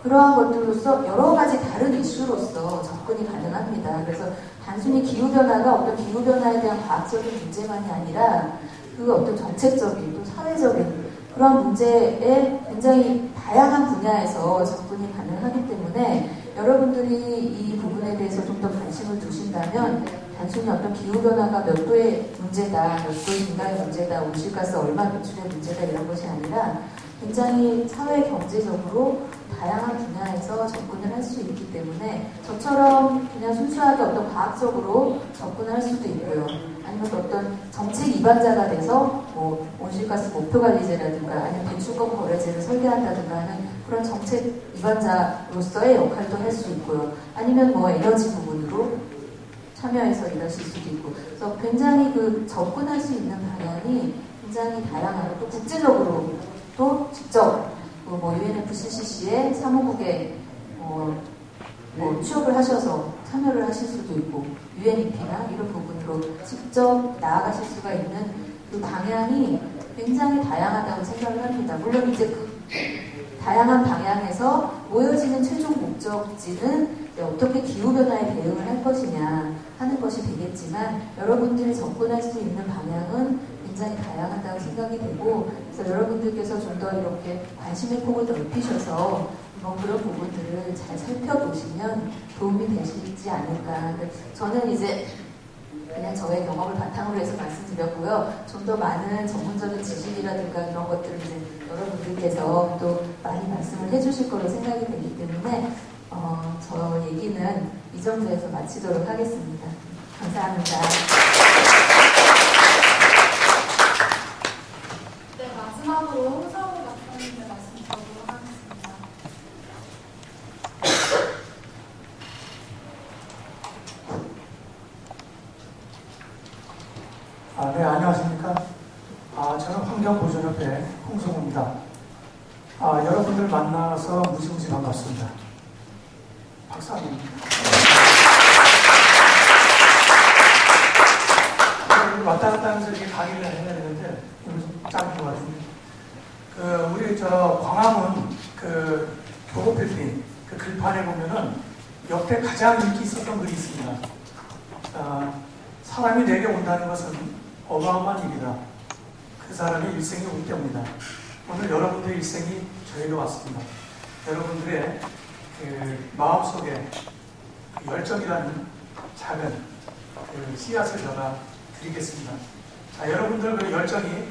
그러한 것들로서 여러 가지 다른 이슈로서 접근이 가능합니다. 그래서 단순히 기후변화가 어떤 기후변화에 대한 과학적인 문제만이 아니라 그 어떤 정책적인 또 사회적인 그런 문제에 굉장히 다양한 분야에서 접근이 가능하기 때문에 여러분들이 이 부분에 대해서 좀 더 관심을 두신다면 단순히 어떤 기후변화가 몇 도의 문제다, 몇 도의 증가의 문제다, 온실가스 얼마 배출의 문제다 이런 것이 아니라 굉장히 사회 경제적으로 다양한 분야에서 접근을 할 수 있기 때문에 저처럼 그냥 순수하게 어떤 과학적으로 접근을 할 수도 있고요. 아니면 어떤 정책 입안자가 돼서 뭐 온실가스 목표관리제라든가 아니면 배출권 거래제를 설계한다든가 하는 그런 정책 입안자로서의 역할도 할 수 있고요. 아니면 뭐 에너지 부분으로 참여해서 일하실 수도 있고. 그래서 굉장히 접근할 수 있는 방향이 굉장히 다양하고 또 국제적으로 또 직접 뭐 UNFCCC의 사무국에 뭐 취업을 하셔서 참여를 하실 수도 있고 UNEP나 이런 부분으로 직접 나아가실 수가 있는 그 방향이 굉장히 다양하다고 생각을 합니다. 물론 이제 그 다양한 방향에서 모여지는 최종 목적지는 어떻게 기후변화에 대응을 할 것이냐 하는 것이 되겠지만 여러분들이 접근할 수 있는 방향은 굉장히 다양하다고 생각이 되고 그래서 여러분들께서 좀 더 이렇게 관심의 폭을 넓히셔서 뭐 그런 부분들을 잘 살펴보시면 도움이 되시지 않을까. 저는 이제 그냥 저의 경험을 바탕으로 해서 말씀드렸고요. 좀 더 많은 전문적인 지식이라든가 이런 것들을 이제 여러분들께서 또 많이 말씀을 해주실 거로 생각이 되기 때문에 저 얘기는 이 정도에서 마치도록 하겠습니다. 감사합니다. 네, 마지막으로 홍성우 박사님의 말씀 드리도록 하겠습니다. 네, 안녕하십니까. 저는 환경보존협회 홍성우입니다. 여러분들 만나서 무지무지 반갑습니다. 박사님. 왔다 갔다 하면서 이렇게 강의를 해야 되는데, 이거 좀 짧은 것 같은데. 우리 광화문 교보필딩 글판에 보면은 역대 가장 인기 있었던 글이 있습니다. 사람이 내게 온다는 것은 어마어마한 일이다. 그 사람의 일생이 오기 때문이다. 오늘 여러분들의 일생이 저에게 왔습니다. 여러분들의 마음속에 열정이라는 작은 씨앗을 제가 드리겠습니다. 자, 여러분들 그 열정이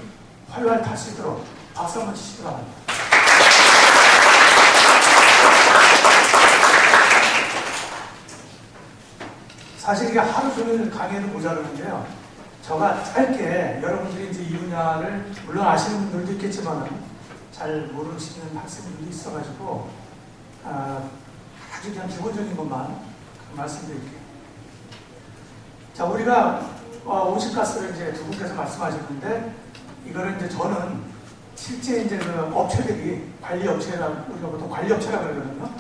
활활 탈 수 있도록 박수 한번 치시기 바랍니다. 사실 이게 하루 종일 강의는 모자르는데요. 제가 짧게 여러분들이 이제 이 분야를 물론 아시는 분들도 있겠지만 잘 모르시는 학생들도 있어가지고 아주 그냥 기본적인 것만 말씀드릴게요. 자, 우리가 온실가스를 이제 두 분께서 말씀하셨는데 이거를 이제 저는 실제 이제 그 업체들이 관리업체라고 우리가 보통 관리업체라고 그러거든요.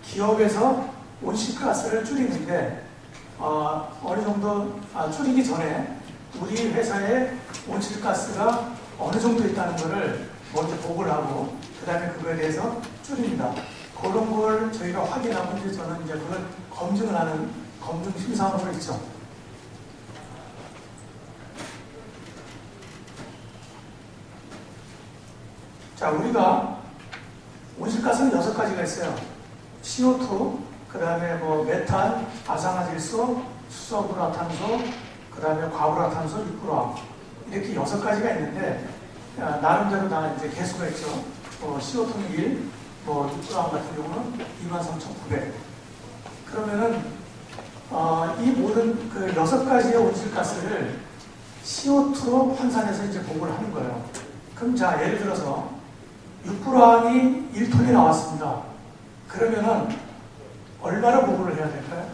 기업에서 온실가스를 줄이는데 어느 정도 줄이기 전에 우리 회사의 온실가스가 어느 정도 있다는 것을 먼저 보고를 하고 그 다음에 그거에 대해서 줄입니다. 그런 걸 저희가 확인하고 이제 저는 이제 그걸 검증을 하는 검증 심사원으로 있죠. 자, 우리가 온실가스는 6가지가 있어요. CO2, 그 다음에 뭐 메탄, 아산화질소, 수소불화탄소, 그 다음에 과불화탄소, 육불화 이렇게 6가지가 있는데 나름대로 다 이제 개수가 있죠. CO2는 1, 뭐 육불화 같은 경우는 23,900. 그러면은 이 모든 그 6가지의 온실가스를 CO2로 환산해서 이제 보고를 하는 거예요. 그럼 자, 예를 들어서 육불화황이 1톤이 나왔습니다. 그러면은 얼마나 보고를 해야 될까요?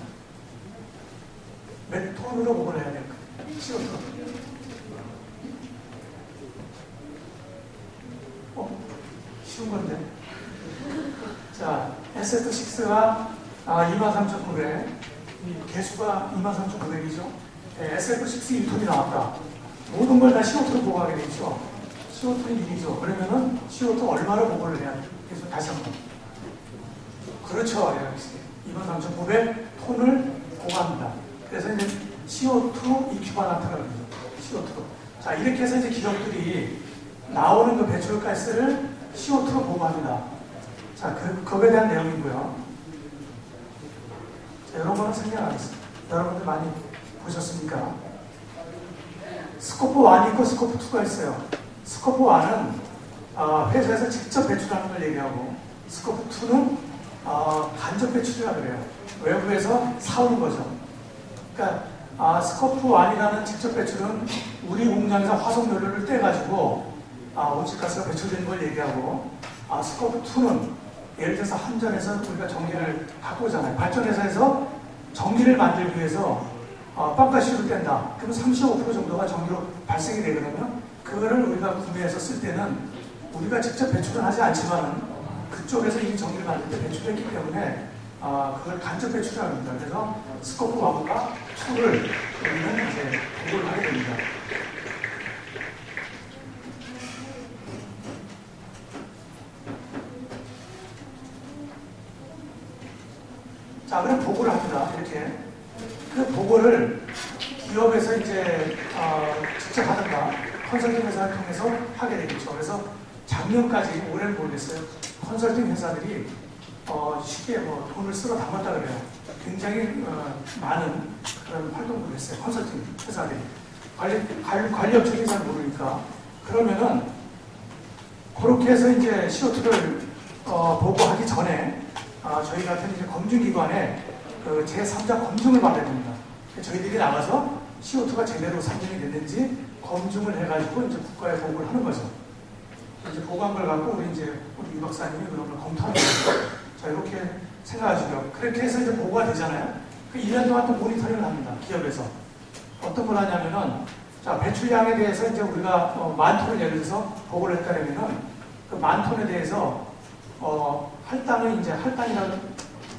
몇 톤으로 보고를 해야 될까요? CO2. 쉬운 건데. 자, SF6가 23,900, 개수가 23,900이죠. SF6 1톤이 나왔다. 모든 걸 다 CO2로 보고하게 되죠. CO2는 1이죠. 그러면은 CO2 얼마를 보고를 해야 돼? 그래서 다시 한번. 그렇죠. 23,900톤을 보고합니다. 그래서 이제 CO2 이퀴바넌트라고 그러죠. CO2. 자, 이렇게 해서 이제 기업들이 나오는 그 배출가스를 CO2로 보고합니다. 자, 거기에 대한 내용이고요. 자, 이런 거는 생략 안 했습니다. 여러분들 많이 보셨습니까? 스코프 1이 있고 스코프 2가 있어요. 스코프 1은 회사에서 직접 배출하는 걸 얘기하고, 스코프 2는 간접 배출이라 그래요. 외부에서 사오는 거죠. 그러니까 스코프 1이라는 직접 배출은 우리 공장에서 화석 연료를 떼가지고 온실가스가 배출되는 걸 얘기하고, 스코프 2는 예를 들어서 한전에서 우리가 전기를 갖고 오잖아요. 발전회사에서 전기를 만들기 위해서 빵가스를 뗀다. 그러면 35% 정도가 전기로 발생이 되거든요. 그거를 우리가 구매해서 쓸 때는 우리가 직접 배출은 하지 않지만은 그쪽에서 이미 전기를 만들 때 배출했기 때문에 그걸 간접 배출이라고 합니다. 그래서 스코프 1과 2를 우리는 이제 보고를 하게 됩니다. 자, 그럼 보고를 합니다. 이렇게. 그 보고를 기업에서 이제 직접 하든가 컨설팅 회사를 통해서 하게 되겠죠. 그래서 작년까지, 올해는 모르겠어요. 컨설팅 회사들이 쉽게 돈을 쓸어 담았다 그래요. 굉장히 많은 그런 활동을 했어요. 컨설팅 회사들이. 관리 업체는 잘 모르니까. 그러면은 그렇게 해서 이제 CO2를 보고하기 전에 저희 같은 이제 검증기관에 그 제3자 검증을 받아야 됩니다. 저희들이 나가서 CO2가 제대로 산정이 됐는지 검증을 해가지고 이제 국가에 보고를 하는 거죠. 이제 보고한 걸 갖고 우리 유 박사님이 그런 걸 검토하는 거죠. 자, 이렇게 생각하시고요. 그렇게 해서 이제 보고가 되잖아요. 그 1년 동안 또 모니터링을 합니다. 기업에서. 어떤 걸 하냐면은, 자, 배출량에 대해서 이제 우리가 10,000톤을 예를 들어서 보고를 했다면은 그 10,000톤에 대해서 할당이라는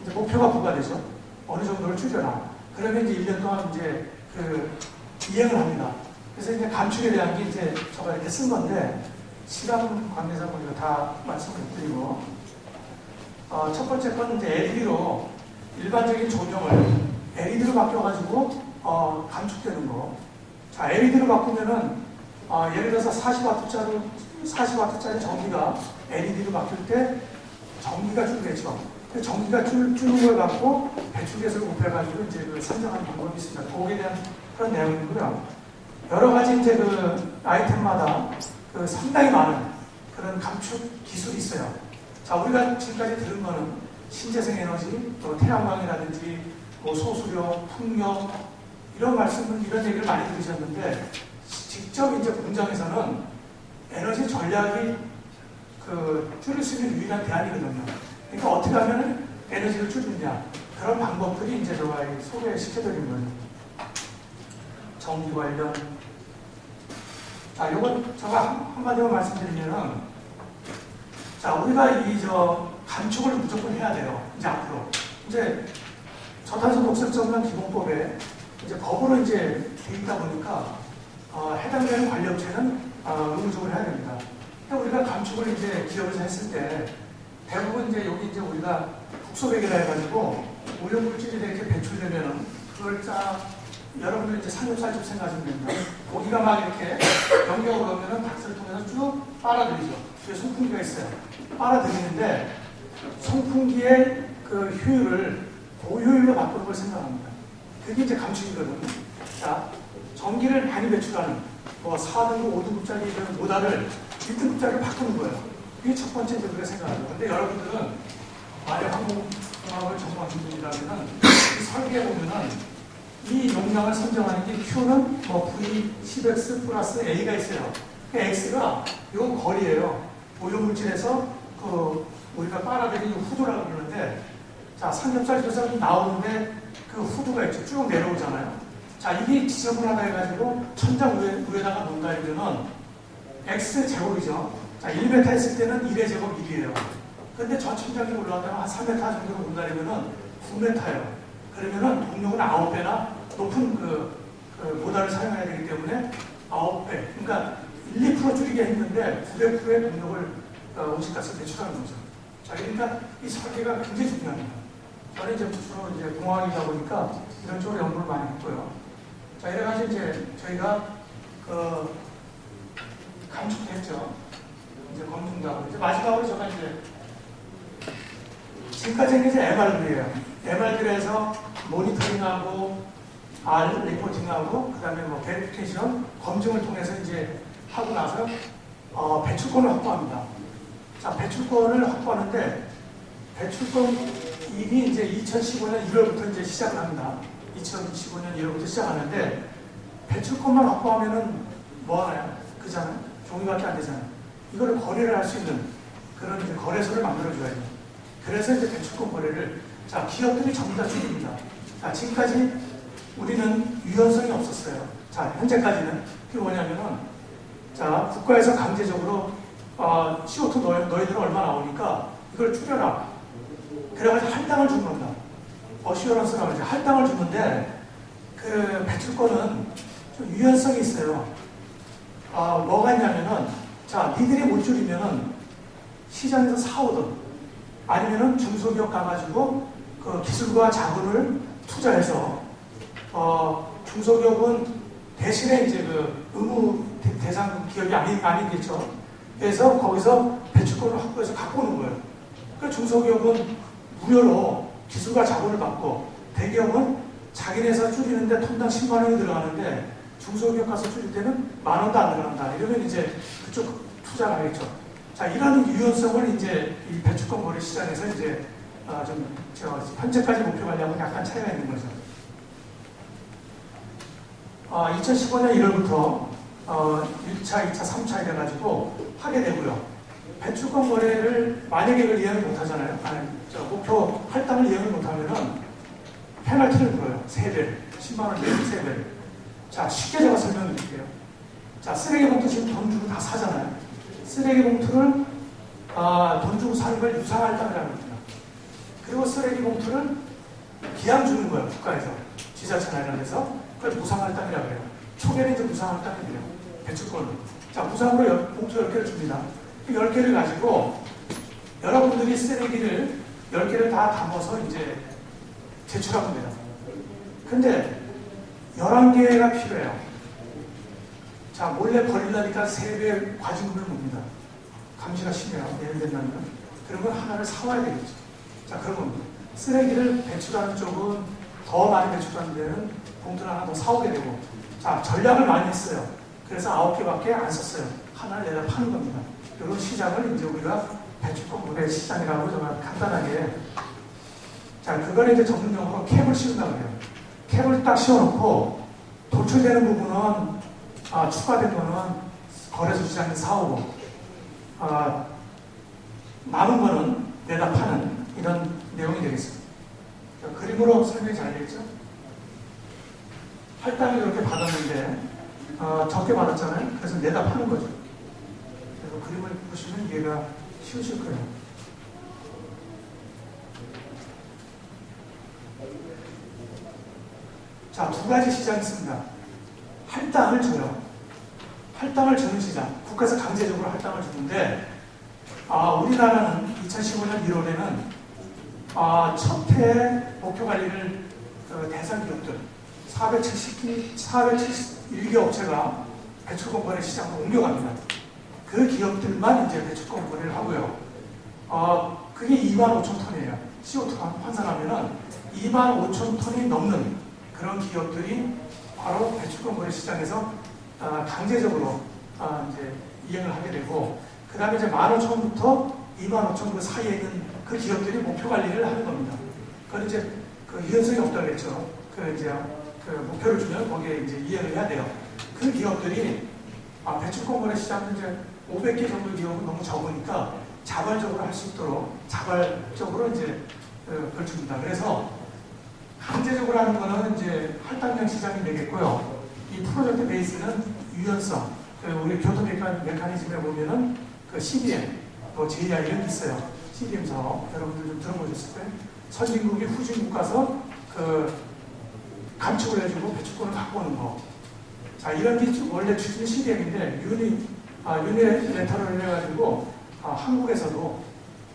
이제 목표가 부과되죠. 어느 정도를 줄여라. 그러면 이제 1년 동안 이제 이행을 합니다. 그래서 이제 감축에 대한 게 이제 제가 이렇게 쓴 건데, 시간 관계상 우리가 다 말씀을 드리고, 첫 번째 건 이제 LED로 일반적인 조명을 LED로 바뀌어가지고 감축되는 거. 자, LED로 바꾸면은 예를 들어서 40W짜리 전기가 LED로 바뀔 때 전기가 줄겠죠. 그 전기가 줄는 걸 갖고 배출계수를 곱해가지고 이제 산정하는 방법이 있습니다. 거기에 대한 그런 내용이고요. 여러 가지 이제 아이템마다 상당히 많은 그런 감축 기술이 있어요. 자, 우리가 지금까지 들은 거는 신재생 에너지, 또 태양광이라든지 소수력, 풍력 이런 얘기를 많이 들으셨는데, 직접 이제 공장에서는 에너지 전략이 줄일 수 있는 유일한 대안이거든요. 그러니까 어떻게 하면 에너지를 줄이느냐, 그런 방법들이 이제 제가 소개시켜드린 거예요. 전기 관련. 자, 요건 제가 한마디로 말씀드리면은, 자, 우리가 감축을 무조건 해야 돼요. 이제 앞으로. 이제 저탄소 녹색 전환 기본법에 이제 법으로 이제 돼 있다 보니까 해당되는 관리업체는 의무적으로 해야 됩니다. 우리가 감축을 이제 기업에서 했을 때 대부분 이제 여기 이제 우리가 국소백이라 해가지고 오염물질이 이렇게 배출되면은 그걸 여러분들 이제 삼겹살집 생각하시면 됩니다. 고기가 막 이렇게 연격으로 오면은 닭스를 통해서 쭉 빨아들이죠. 뒤에 송풍기가 있어요. 빨아들이는데 송풍기의 그 효율을 고효율로 바꾸는 걸 생각합니다. 그게 이제 감축이거든요. 자, 전기를 많이 배출하는 4등급, 5등급짜리 모달을 1등급짜리로 바꾸는 거예요. 그게 첫 번째 이제 우리가 생각하죠. 근데 여러분들은 만약 항공공학을 전공하신 분이라면은 이 설계에 보면은 이 용량을 선정하는 게 Q는 V 10X 플러스 A가 있어요. 그 X가 요 거리예요. 오염물질에서 우리가 빨아들이는 후두라고 그러는데, 자, 삼겹살에서 나오는데 그 후두가 있죠. 쭉 내려오잖아요. 자, 이게 지저분하다 해가지고 천장 위에다가 놓는다 이러면은 X 제곱이죠. 자, 1m 했을 때는 1의 제곱 1이에요. 근데 저천장이 올라가다가 한 3m 정도로 온다면은 9m예요. 그러면은 동력은 9배나 높은 모달을 사용해야 되기 때문에 9배. 그러니까 1, 2% 줄이게 했는데 900%의 동력을 온실가스를 배출하는 거죠. 자, 그러니까 이 설계가 굉장히 중요합니다. 저는 이제 주로 이제 공학이다 보니까 이런 쪽으로 연구를 많이 했고요. 자, 이래가지고 이제 저희가 감축했죠. 이제 검증도 하고. 이제 마지막으로 제가 이제 지금까지는 이제 MRV예요. MRV에서 모니터링하고 리포팅하고 그다음에 뭐 베리피케이션 검증을 통해서 이제 하고 나서 배출권을 확보합니다. 자, 배출권을 확보하는데 배출권 이미 이제 2015년 1월부터 이제 시작을 합니다. 2015년 1월부터 시작하는데 배출권만 확보하면은 뭐 하나요? 그잖아요. 종이밖에 안 되잖아요. 이거를 거래를 할 수 있는 그런 이제 거래소를 만들어줘야죠. 그래서 이제 배출권 거래를 자, 기업들이 전부 다 줄입니다. 자, 지금까지 우리는 유연성이 없었어요. 자, 현재까지는 그게 뭐냐면은 자, 국가에서 강제적으로 CO2 너희들은 얼마 나오니까 이걸 줄여라. 그래가지고 할당을 준 겁니다. 어시어런스라고 이제 할당을 주는데 그 배출권은 좀 유연성이 있어요. 뭐가 있냐면은 자, 니들이 못 줄이면은 시장에서 사오든 아니면은 중소기업 가가지고 그 기술과 자본을 투자해서 중소기업은 대신에 이제 그 의무 대상 기업이 아니겠죠. 그래서 거기서 배출권을 확보해서 갖고 오는 거예요. 그러니까 중소기업은 무료로 기술과 자본을 받고 대기업은 자기네에서 줄이는데 톤당 10만 원이 들어가는데 중소기업 가서 줄일 때는 10,000원도 안 들어간다. 이러면 이제 그쪽 투자를 하겠죠. 자, 이런 유연성을 이제 이 배출권 거래 시장에서 이제 현재까지 목표 관리하고 약간 차이가 있는 거죠. 2015년 1월부터 1차, 2차, 3차 이래가지고 하게 되고요. 배출권 거래를 만약에 이걸 이행을 못하잖아요. 목표 할당을 이행을 못하면은 페널티를 물어요. 3배, 10만 원 내고 3배. 자, 쉽게 제가 설명을 드릴게요. 자, 쓰레기 봉투 지금 돈 주고 다 사잖아요. 쓰레기 봉투를 돈 주고 사는 걸 유상할당이라고 합니다. 그리고 쓰레기 봉투를 기양 주는 거예요. 국가에서. 지자체나 이런 데서. 그걸 무상할당이라고 해요. 초기에는 이제 무상할당이 돼요. 배출권을. 자, 무상으로 봉투 10개를 줍니다. 그 10개를 가지고 여러분들이 쓰레기를 10개를 다 담아서 이제 제출하면 돼요. 근데 11개가 필요해요. 자, 몰래 버리려니까 3배 과징금을 묻니다. 감시가 심해요. 예를 들면. 그런 걸 하나를 사와야 되겠죠. 자, 그러면 쓰레기를 배출하는 쪽은 더 많이 배출하는 데는 봉투를 하나 더 사오게 되고, 자, 전략을 많이 했어요. 그래서 9개밖에 안 썼어요. 하나를 내다 파는 겁니다. 이런 시장을 이제 우리가 배출권 거래 시장이라고 정말 간단하게. 자, 그걸 이제 전문용어로 캡을 씌운다고 해요. 캡을 딱 씌워놓고 도출되는 부분은 추가된 거는 거래소 시장에서 사오고 남은 거는 내다 파는 이런 내용이 되겠습니다. 자, 그림으로 설명이 잘 되겠죠? 할당을 이렇게 받았는데 적게 받았잖아요. 그래서 내다 파는 거죠. 그래서 그림을 보시면 이해가 쉬우실 거예요. 자, 두 가지 시장이 있습니다. 할당을 줘요. 할당을 주는 시장. 국가에서 강제적으로 할당을 주는데 우리나라는 2015년 1월에는 첫 해에 목표 관리를 대상 기업들 471개 업체가 배출권 거래 시장으로 옮겨갑니다. 그 기업들만 이제 배출권 거래를 하고요. 그게 25,000톤이에요. CO2가 환산하면은 25,000톤이 넘는 그런 기업들이 바로 배출권 거래 시장에서 강제적으로 이제 이행을 하게 되고, 그 다음에 이제 15,000부터 25,000 그 사이에 있는 그 기업들이 목표 관리를 하는 겁니다. 그건 이제 그 유연성이 없다고 그랬죠. 그 목표를 주면 거기에 이제 이행을 해야 돼요. 그 기업들이 배출권 거래 시장은 이제 500개 정도 기업은 너무 적으니까 자발적으로 할 수 있도록 자발적으로 이제 그걸 줍니다. 그래서 강제적으로 하는 거는 이제 할당량 시장이 되겠고요. 이 프로젝트 베이스는 유연성. 우리 교토 메커니즘에 보면은 그 CDM, 또 JR 이런 게 있어요. CDM 사업 여러분들 좀 들어보셨을 거예요. 선진국이 후진국 가서 그 감축을 해주고 배출권을 갖고 오는 거. 자, 이런 게 원래 추진 CDM인데 유니렌터를 해가지고 한국에서도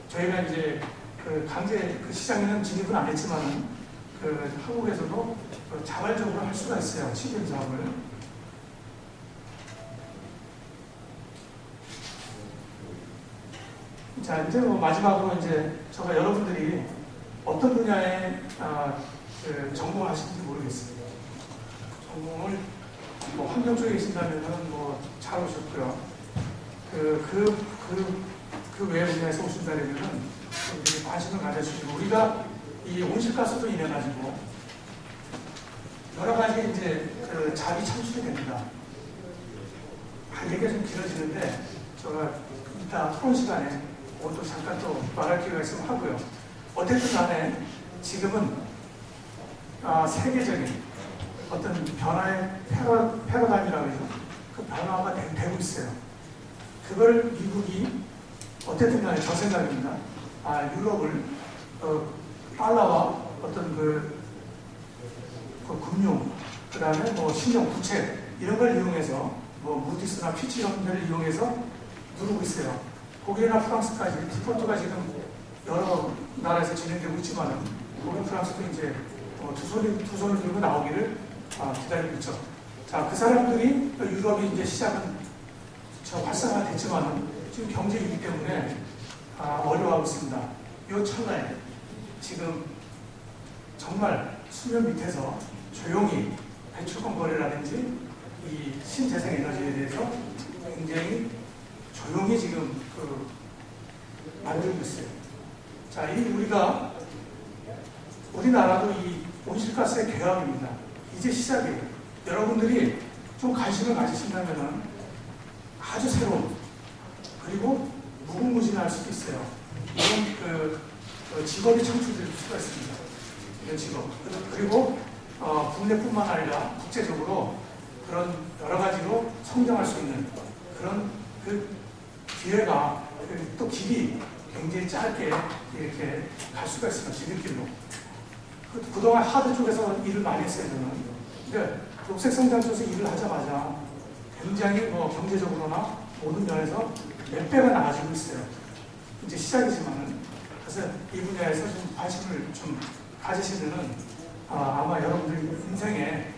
저희가 이제 그 강제 그 시장에는 진입은 안 했지만은 그 한국에서도 그 자발적으로 할 수가 있어요. CDM 사업을. 자, 이제 뭐 마지막으로 이제 제가 여러분들이 어떤 분야에 그 전공을 하시는지 모르겠어요. 전공을 뭐 환경 쪽에 계신다면은 뭐 잘 오셨고요. 그 외 분야에서 오신다면은 관심을 가져주시고, 우리가 이 온실가스로 인해 가지고 여러 가지 이제 그 잡이 창출이 됩니다. 얘기가 좀 길어지는데 제가 이따 토론 시간에 또 잠깐 또 말할 기회가 있으면 하고요. 어쨌든 간에 지금은 세계적인 어떤 변화의 패러다임이라고 해서 그 변화가 되고 있어요. 그걸 미국이 어쨌든 간에 저 생각입니다. 유럽을 달러와 어떤 그 금융, 그 다음에 뭐 신용, 부채 이런 걸 이용해서 뭐 무디스나 피치 이런 데를 이용해서 누르고 있어요. 독일이나 프랑스까지 디폴트가 지금 여러 나라에서 진행되고 있지만은 독일, 프랑스도 이제 두 손을 들고 나오기를 기다리고 있죠. 자, 그 사람들이 유럽이 이제 시작은 활성화됐지만은 지금 경제 위기 때문에 어려워하고 있습니다. 이 찰나에 지금 정말 수면 밑에서 조용히 배출권 거래라든지 이 신재생 에너지에 대해서 굉장히 조용히 지금 만들고 있어요. 자, 우리나라도 이 온실가스의 개혁입니다. 이제 시작이에요. 여러분들이 좀 관심을 가지신다면은 아주 새로운, 그리고 무궁무진할 수도 있어요. 이런 직업이 창출될 수가 있습니다. 이런 직업. 그리고 국내뿐만 아니라 국제적으로 그런 여러 가지로 성장할 수 있는 그런 그 기회가 또 길이 굉장히 짧게 이렇게 갈 수가 있습니다. 지름길로. 그동안 하드 쪽에서 일을 많이 했어요, 저는. 근데 녹색 성장 쪽에서 일을 하자마자 굉장히 경제적으로나 모든 면에서 몇 배가 나아지고 있어요. 이제 시작이지만은. 그래서 이 분야에서 좀 관심을 좀 가지시면은 아마 여러분들 인생에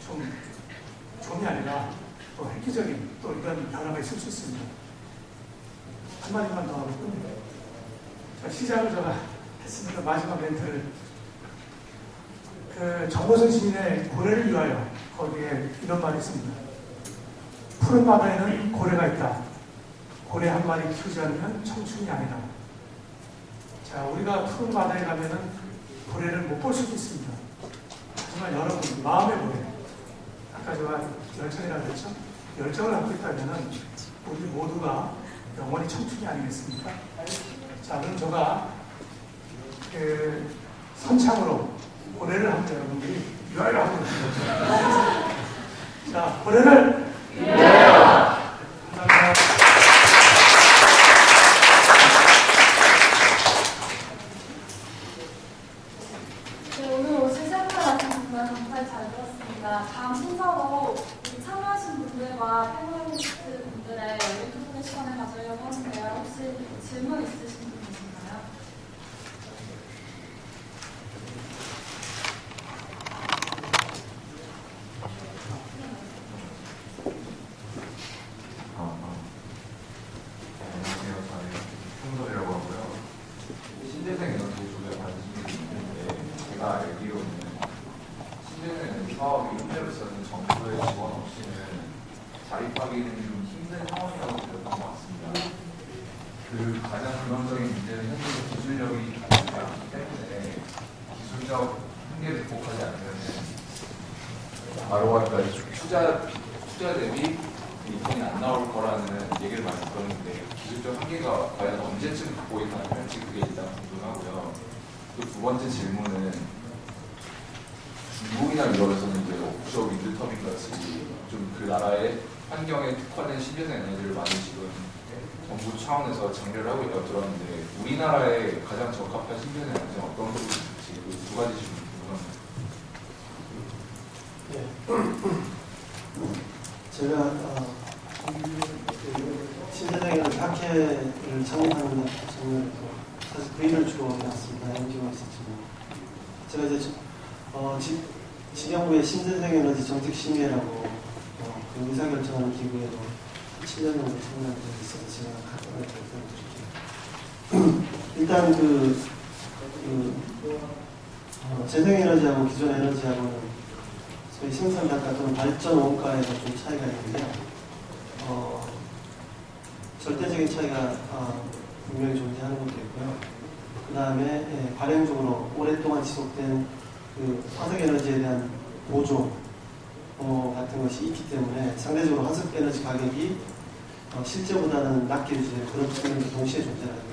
좀이 아니라 또 획기적인 또 이런 변화가 있을 수 있습니다. 한마디만 더 하고 끝내요. 자, 시작을 제가 했습니다. 마지막 멘트를. 정보선 시인의 고래를 위하여, 거기에 이런 말이 있습니다. 푸른 바다에는 고래가 있다. 고래 한 마리 키우지 않으면 청춘이 아니다. 자, 우리가 푸른 바다에 가면은 고래를 못 볼 수도 있습니다. 하지만 여러분, 마음의 고래. 아까 제가 열정이라고 했죠? 열정을 갖고 있다면은 우리 모두가 영원히 청춘이 아니겠습니까? 자, 그럼 제가 선창으로 고래를 합니다. 여러분들이 유아를 하고 있습니다. 자, 고래를 유아요. 감사합니다. 네, 오늘 오신 시청자분 정말 감사히 잘 들었습니다. 다음 순서로 참여하신 분들과 패널리스트 분들의 열린 토론의 시간을 가지려고 하는데요. 혹시 질문 있으신 분 계신가요? 안녕하세요. 저는 홍석이라고 하고요. 신재생 에너지 쪽에 관심이 있는데, 제가 알기로는 신재생 에너지 사업이 현재로서는 정부의 지원 없이는 자립하기는 좀 힘든 상황이라고 들었던 것 같습니다. 그 가장 근원적인 문제는 현재 기술력이 갖추지 않기 때문에 기술적 한계를 극복하지 않으면 바로 아까 투자 대비 이fon이 안 나올 거라는 얘기를 많이 들었는데, 기술적 한계가 과연 언제쯤 극복이 가능할지 그게 일단 궁금하고요. 또 두 번째 질문은 중국이나 유럽에서는 이제 옵쇼 윈드터빈 같이 좀 그 나라의 환경에 특화된 신재생 에너지를 많이 지금 정부 차원에서 장려를 하고 있다고 들었는데 우리나라에 가장 적합한 신재생 에너지는 어떤 것이 있을지 그 두 가지 질문 궁금합니다. 제가 신재생에너지 학회를 창립하는 장면에서 사실 그 일을 주로 해왔습니다. NGO가 있었지만 제가 이제 지경부의 신재생에너지 정책심의회라고 그 의사결정하는 기구에도 7년 정도 참여한 적이 있어서 제가 간단하게 설명드릴게요. 일단 재생에너지하고 기존 에너지하고는 소위 생산 단가 또는 발전 원가에서 좀 차이가 있는데요. 절대적인 차이가 분명히 존재하는 것도 있고요. 그 다음에 발행적으로 오랫동안 지속된 그 화석에너지에 대한 보조 같은 것이 있기 때문에 상대적으로 화석에너지 가격이 실제보다는 낮게 유지되는 그런 측면도 동시에 존재합니다.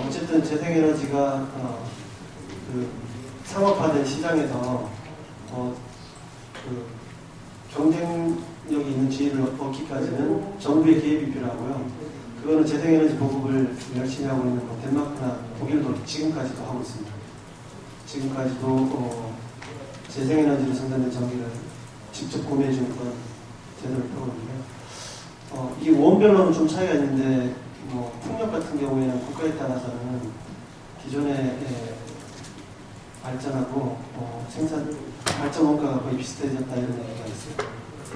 어쨌든 재생에너지가 그 상업화된 시장에서 그 경쟁력이 있는 지위를 얻기까지는 정부의 개입이 필요하고요. 그거는 재생에너지 보급을 열심히 하고 있는 덴마크나 독일도 지금까지도 하고 있습니다. 지금까지도 재생에너지로 생산된 전기를 직접 구매해주는 그런 제도를 펴고 있는데요. 이게 원별로는 좀 차이가 있는데 풍력 같은 경우에는 국가에 따라서는 기존의 발전하고 발전 원가가 거의 비슷해졌다 이런 얘기가 있어요.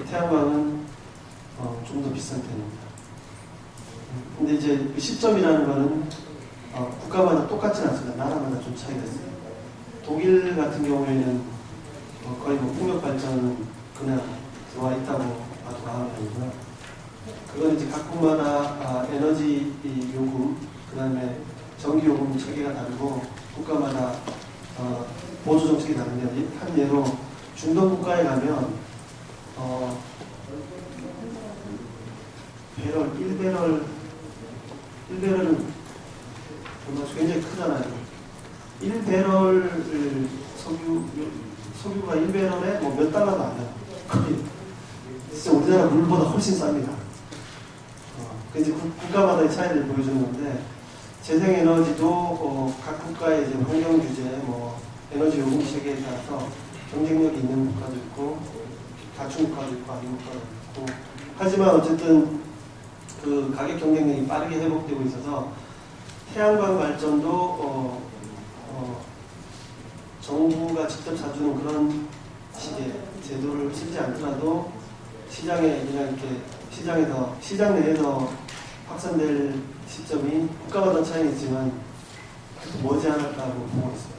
태양광은 좀 더 비싼 편입니다. 근데 이제 그 시점이라는 거는 국가마다 똑같지는 않습니다. 나라마다 좀 차이가 있어요. 독일 같은 경우에는 거의 풍력 발전은 그냥 들어와 있다고 봐도 과언이 아니고요. 그건 이제 각국마다 에너지 요금, 그 다음에 전기 요금 체계가 다르고 국가마다 보조 정책이 다른데 한 예로 중동 국가에 가면 배럴 1배럴은 굉장히 크잖아요. 1배럴 석유가 1배럴에 몇 달러도 안 돼요. 진짜 우리나라 물보다 훨씬 쌉니다. 이제 국가마다의 차이를 보여주는 건데 재생에너지도 각 국가의 이제 환경 규제, 에너지 요금 체계에 따라서 경쟁력이 있는 국가도 있고 갖춘 국가도 있고 아닌 국가도 있고 하지만 어쨌든 그 가격 경쟁력이 빠르게 회복되고 있어서 태양광 발전도 정부가 직접 사주는 그런 식의 제도를 쓰지 않더라도 시장에 그냥 이렇게 시장 내에서 확산될 시점이 국가마다 차이는 있지만 머지않았다고 보고 있어요.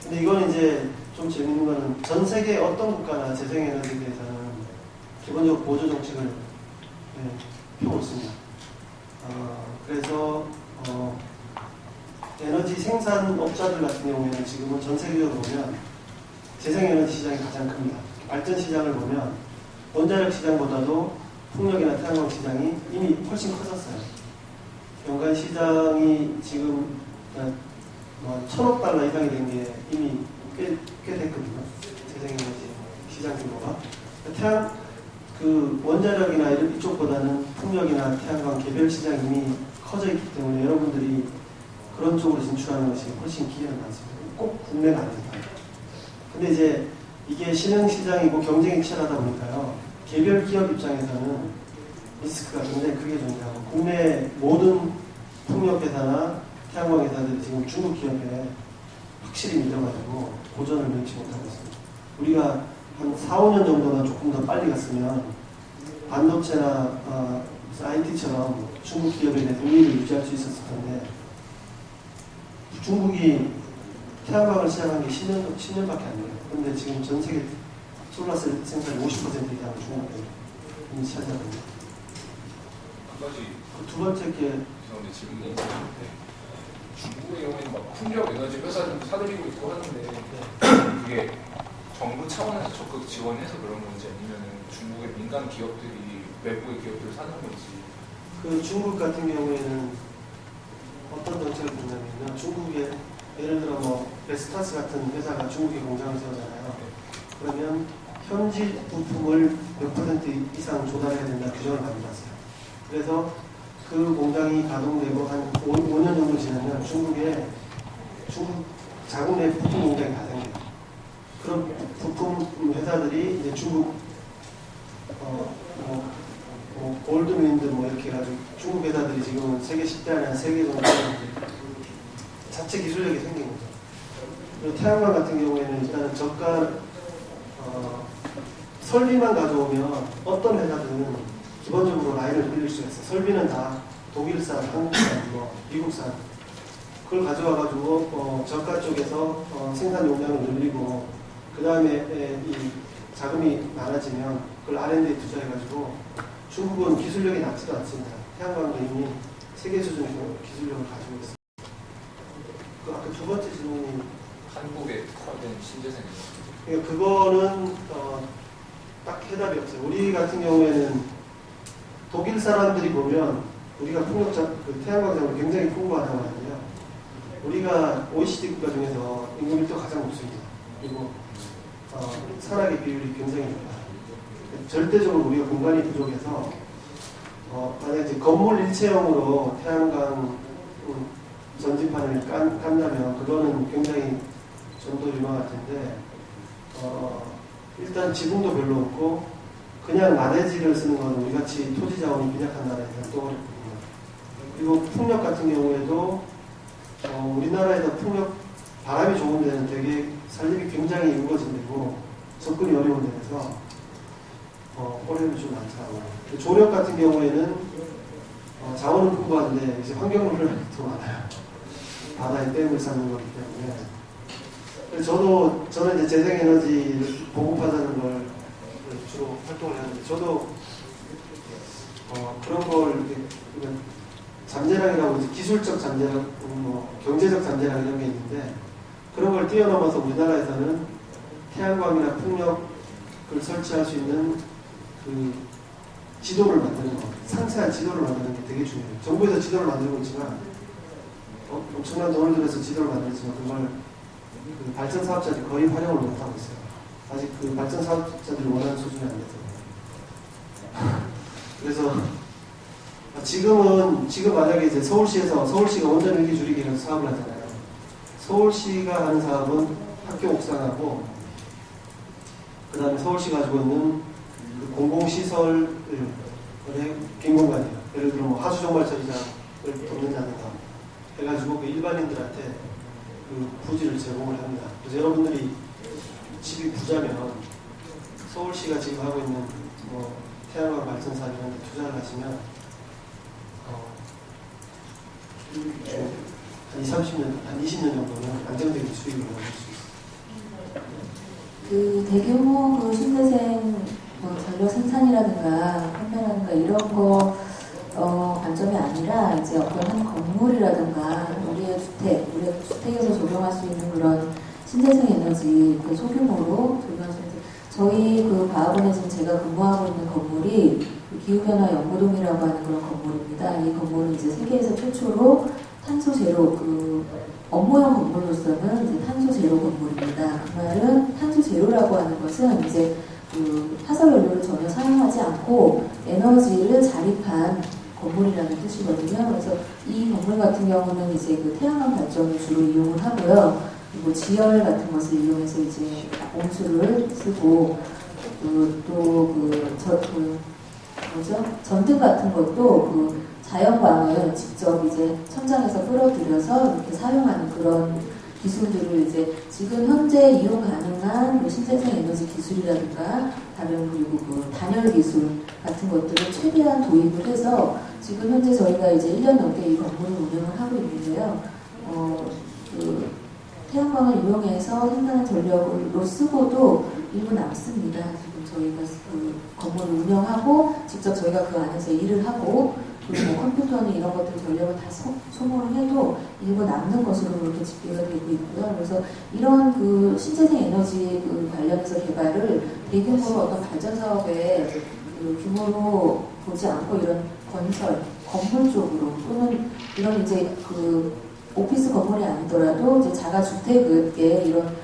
근데 이건 이제 좀 재밌는 거는 전 세계 어떤 국가나 재생에너지에 대해서는 기본적으로 보조 정책을 펴고 있습니다. 그래서 에너지 생산업자들 같은 경우에는 지금은 전 세계적으로 보면 재생에너지 시장이 가장 큽니다. 발전 시장을 보면 원자력 시장보다도 풍력이나 태양광 시장이 이미 훨씬 커졌어요. 연간 시장이 지금 1,000억 달러 이상이 된 게 이미 꽤 됐거든요. 재생에너지 시장 규모가. 원자력이나 이쪽보다는 풍력이나 태양광 개별 시장이 이미 커져 있기 때문에 여러분들이 그런 쪽으로 진출하는 것이 훨씬 기회가 많습니다. 꼭 국내가 아닙니다. 근데 이제 이게 신흥시장이고 경쟁이 치열하다 보니까요. 개별 기업 입장에서는 리스크가 굉장히 크게 존재하고 국내 모든 풍력회사나 태양광 회사들이 지금 중국 기업에 확실히 밀려가지고 고전을 면치 못하고 있습니다. 우리가 한 4, 5년 정도나 조금 더 빨리 갔으면 반도체나 IT처럼 중국 기업에 대한 우위를 유지할 수 있었을 텐데 중국이 태양광을 시작한 게 10년밖에 안 돼요. 그런데 지금 전 세계 솔라셀 생산이 50% 이상을 중국에 이미 차지하고 있습니다. 한 가지 두 번째 게 죄송한데 질문이 있는데 중국의 경우에는 풍력 에너지 회사들도 사들이고 있고 하는데 그게 정부 차원에서 적극 지원해서 그런 건지 아니면 중국의 민간 기업들이 외부의 기업들을 사는 건지. 그 중국 같은 경우에는 어떤 정책을 보냐면 중국에 예를 들어 베스타스 같은 회사가 중국에 공장을 세우잖아요. 그러면 현지 부품을 몇 퍼센트 이상 조달해야 된다 규정을 만들었어요. 그래서 그 공장이 가동되고 한 5년 정도 지나면 중국 자국 내 부품 공장이 다 생겨요. 그런 부품 회사들이 이제 중국 골드윈드 이렇게 해가지고 중국 회사들이 지금은 세계 10대 안에 한 3개 정도 자체 기술력이 생긴 거죠. 그리고 태양광 같은 경우에는 일단은 저가 설비만 가져오면 어떤 회사들은 기본적으로 라인을 돌릴 수가 있어요. 설비는 다 독일산, 한국산, 미국산 그걸 가져와가지고 저가 쪽에서 생산 용량을 늘리고 그 다음에 이 자금이 많아지면 그걸 R&D에 투자해가지고 중국은 기술력이 낮지도 않습니다. 태양광도 이미 세계 수준의 기술력을 가지고 있습니다. 그 아까 두 번째 질문이 한국에 특화된 신재생 그러니까 그거는 딱 해답이 없어요. 우리 같은 경우에는 독일 사람들이 보면 우리가 그 태양광 자원이 굉장히 풍부하다고 하는데요. 우리가 OECD 국가 중에서 인구 밀도 가장 높습니다. 그리고 산학의 비율이 굉장히 높아요. 절대적으로 우리가 공간이 부족해서 만약에 이제 건물 일체형으로 태양광 전지판을 깐다면 그거는 굉장히 전도 유망할 텐데 일단 지붕도 별로 없고 그냥 나대지를 쓰는 건 우리같이 토지 자원이 빈약한 나라에서는 또 어렵거든요. 그리고 풍력 같은 경우에도 우리나라에서 풍력 바람이 좋은 데는 되게 살림이 굉장히 우거진 데고 접근이 어려운 데라서 어려움이 좀 많더라고요. 조력 같은 경우에는 자원은 풍부한데 이제 환경 논란이 더 많아요. 바다에 댐을 쌓는 거기 때문에. 저는 이제 재생에너지를 보급하자는 걸 주로 활동을 하는데 저도 그런 걸 이렇게 잠재력이라고 이제 기술적 잠재력, 경제적 잠재력 이런 게 있는데 그런 걸 뛰어넘어서 우리나라에서는 태양광이나 풍력을 설치할 수 있는 그 지도를 만드는 거, 상세한 지도를 만드는 게 되게 중요해요. 정부에서 지도를 만들고 있지만 엄청난 돈을 들여서 지도를 만들지만 그걸 그 발전 사업자들이 거의 활용을 못하고 있어요. 아직 그 발전 사업자들이 원하는 수준이 안 돼서. 그래서 지금 만약에 이제 서울시가 원전 일기 줄이기를 사업을 하잖아요. 서울시가 하는 사업은 학교 옥상하고 그 다음에 서울시 가지고 있는 그 공공시설의 빈 공간이에요. 예를 들어 하수종말 처리장을 돕는다든가 해가지고 그 일반인들한테 그 부지를 제공을 합니다. 그래서 여러분들이 집이 부자면 서울시가 지금 하고 있는 태양광 발전사 이런 데 투자를 하시면 한 20, 30년 정도는 안정적인 수익을 얻을 수 있어요. 그 대규모 그 신재생 전력 생산이라든가 판매라든가 이런 거 관점이 아니라 이제 어떤 한 건물이라든가 우리의 주택에서 적용할 수 있는 그런 신재생 에너지 그 소규모로 적용할 수 있는 저희 그 과학원에 지금 제가 근무하고 있는 건물이 기후변화 연구동이라고 하는 그런 건물입니다. 이 건물은 이제 세계에서 최초로 탄소 제로 그 업무용 건물로서는 이제 탄소 제로 건물입니다. 그 말은 탄소 제로라고 하는 것은 이제 그 화석 연료를 전혀 사용하지 않고 에너지를 자립한 건물이라는 뜻이거든요. 그래서 이 건물 같은 경우는 이제 그 태양광 발전을 주로 이용을 하고요. 그리고 지열 같은 것을 이용해서 이제 온수를 쓰고 전등 같은 것도 그 자연광을 직접 이제 천장에서 끌어들여서 이렇게 사용하는 그런 기술들을 이제 지금 현재 이용 가능한 신재생 에너지 기술이라든가 다른 그리고 그 단열 기술 같은 것들을 최대한 도입을 해서 지금 현재 저희가 이제 1년 넘게 이 건물을 운영을 하고 있는데요. 그 태양광을 이용해서 생산한 전력으로 쓰고도 일부 남습니다. 지금 저희가 그 건물을 운영하고 직접 저희가 그 안에서 일을 하고 그리고 컴퓨터나 이런 것들 전력을 다 소모를 해도 일부 남는 것으로 이렇게 집계가 되고 있고요. 그래서 이런 그 신재생 에너지 그 관련해서 개발을 대규모로 어떤 발전 사업의 그 규모로 보지 않고 이런 건물 쪽으로 또는 이런 이제 그 오피스 건물이 아니더라도 이제 자가 주택에 이런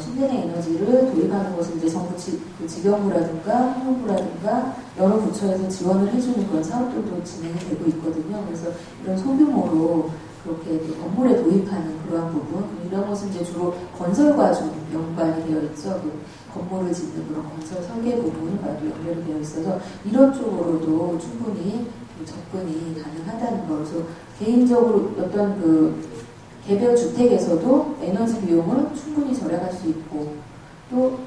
신재생 에너지를 도입하는 것은 이제 정부 직영부라든가 환경부라든가 여러 부처에서 지원을 해주는 그런 사업들도 진행이 되고 있거든요. 그래서 이런 소규모로 그렇게 건물에 도입하는 그러한 부분, 이런 것은 이제 주로 건설과 좀 연관이 되어 있죠. 그 건물을 짓는 그런 건설 설계 부분과도 연결이 되어 있어서 이런 쪽으로도 충분히 접근이 가능하다는 거. 그래서 개인적으로 어떤 그 개별 주택에서도 에너지 비용을 충분히 절약할 수 있고 또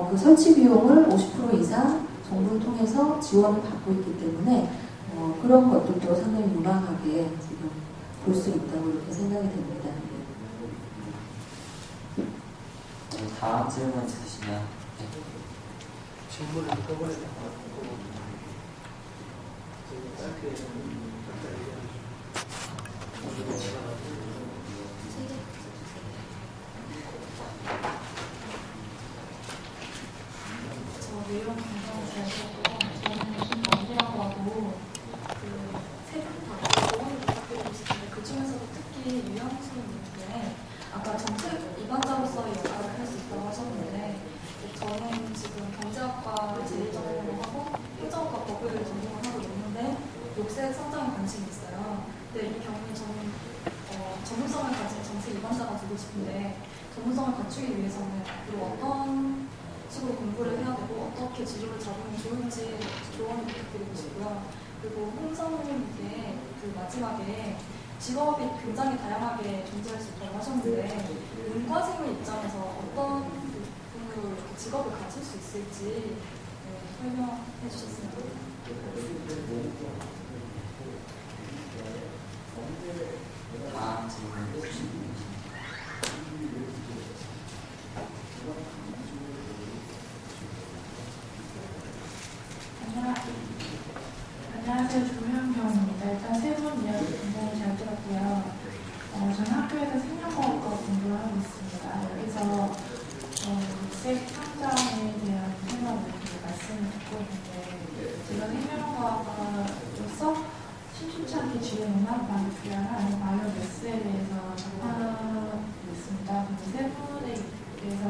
그 설치 비용을 50% 이상 정부를 통해서 지원을 받고 있기 때문에 그런 것들도 상당히 유망하게 지금 볼 수 있다고 이렇게 생각이 됩니다. 다음 질문 있으시면. 질문을 읽어보려고 저 내용 굉장히 잘 들었고요. 저는 언제라고 하고 세분 다 조언을 부탁드리고 싶은데 그 중에서도 특히 유영수 님께 아까 정책 입안자로서의 역할을 할 수 있다고 하셨는데 저는 지금 경제학과 제1전공을 하고 행정과 법을 전공을 하고 있는데 녹색 성장에 관심이 있어요. 근데 이 경우에 저는 전문성을 가진 정책 입안자가 되고 싶은데 전문성을 갖추기 위해서는 앞으로 어떤 식으로 공부를 해야 되고 어떻게 지도를 잡으면 좋은지 조언을 부탁드리고 싶고요. 그리고 홍성님께 그 마지막에 직업이 굉장히 다양하게 존재할 수 있다고 하셨는데 문과생의 입장에서 어떤 분으로 이렇게 직업을 가질 수 있을지 설명해 주셨으면 좋겠습니다. 다음 질문 있으시면. 안녕하세요. 조현경입니다. 일단 세 분 이야기 굉장히 잘 들었고요. 저는 학교에서 생명과학과 공부를 하고 있습니다. 여기서 녹색 성장에 대한 생각을 말씀을 듣고 있는데 제가 생명과학과로서 심심치 않게 GM이나 마이크랑 바이오매스에 대해서 접하고 있습니다. 근데 세 분에 대해서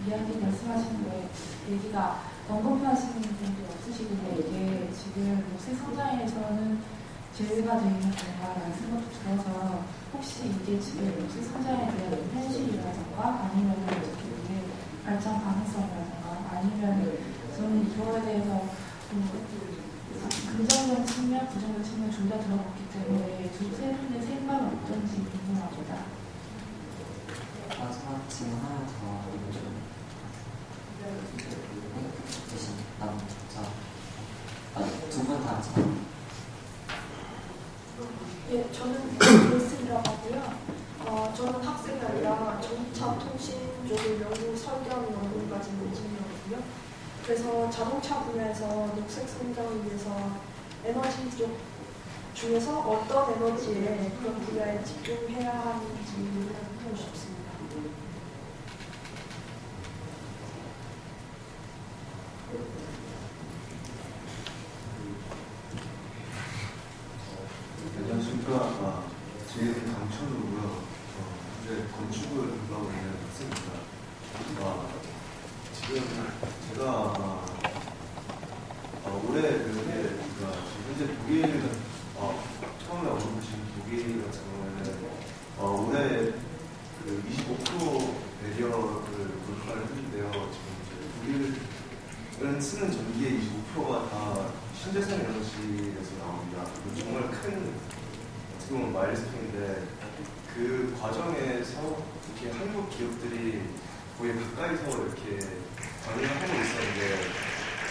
이야기 말씀하시는 거에 얘기가 언급하시는 분도 없으시길래 이게 지금 녹색 성장에서는 제외가 되어 있는 건가라는 생각도 들어서 혹시 이게 지금 녹색 성장에 대한 현실이라든가 아니면 어떻게 이게 발전 가능성이라든가 아니면 저는 이거에 대해서 긍정적인 측면, 부정적인 측면 둘 다 들어봤기 때문에 두 세 분의 생각은 어떤지 궁금합니다. 마지막 질문 하나 더 대신 두 분 다 질문. 예, 저는 글쓴이라고 하고요. 저는 학생이 아니라 전차 통신 쪽을 연구 설계하는 연구를 가진 인재이거든요. 그래서 자동차 분야에서 녹색 성장을 위해서 에너지 쪽 중에서 어떤 에너지에 그런 분야에 집중해야 하는지 알고 싶습니다. 안녕하십니까. 제 이름은 강천우고요. 현재 건축을 공부하고 있는 학생입니다. 지금 제가 올해 그러니까 현재 독일 처음에 언급하신 독일 같은 경우에는 올해 그 25% 배리어를 돌파를 했는데요. 지금 독일은 쓰는 전기의 25%가 다 신재생 에너지에서 나옵니다. 정말 큰 어떻게 보면 마일스톤인데 그 과정에서 이렇게 한국 기업들이 거의 가까이서 이렇게 반응을 하고 있었는데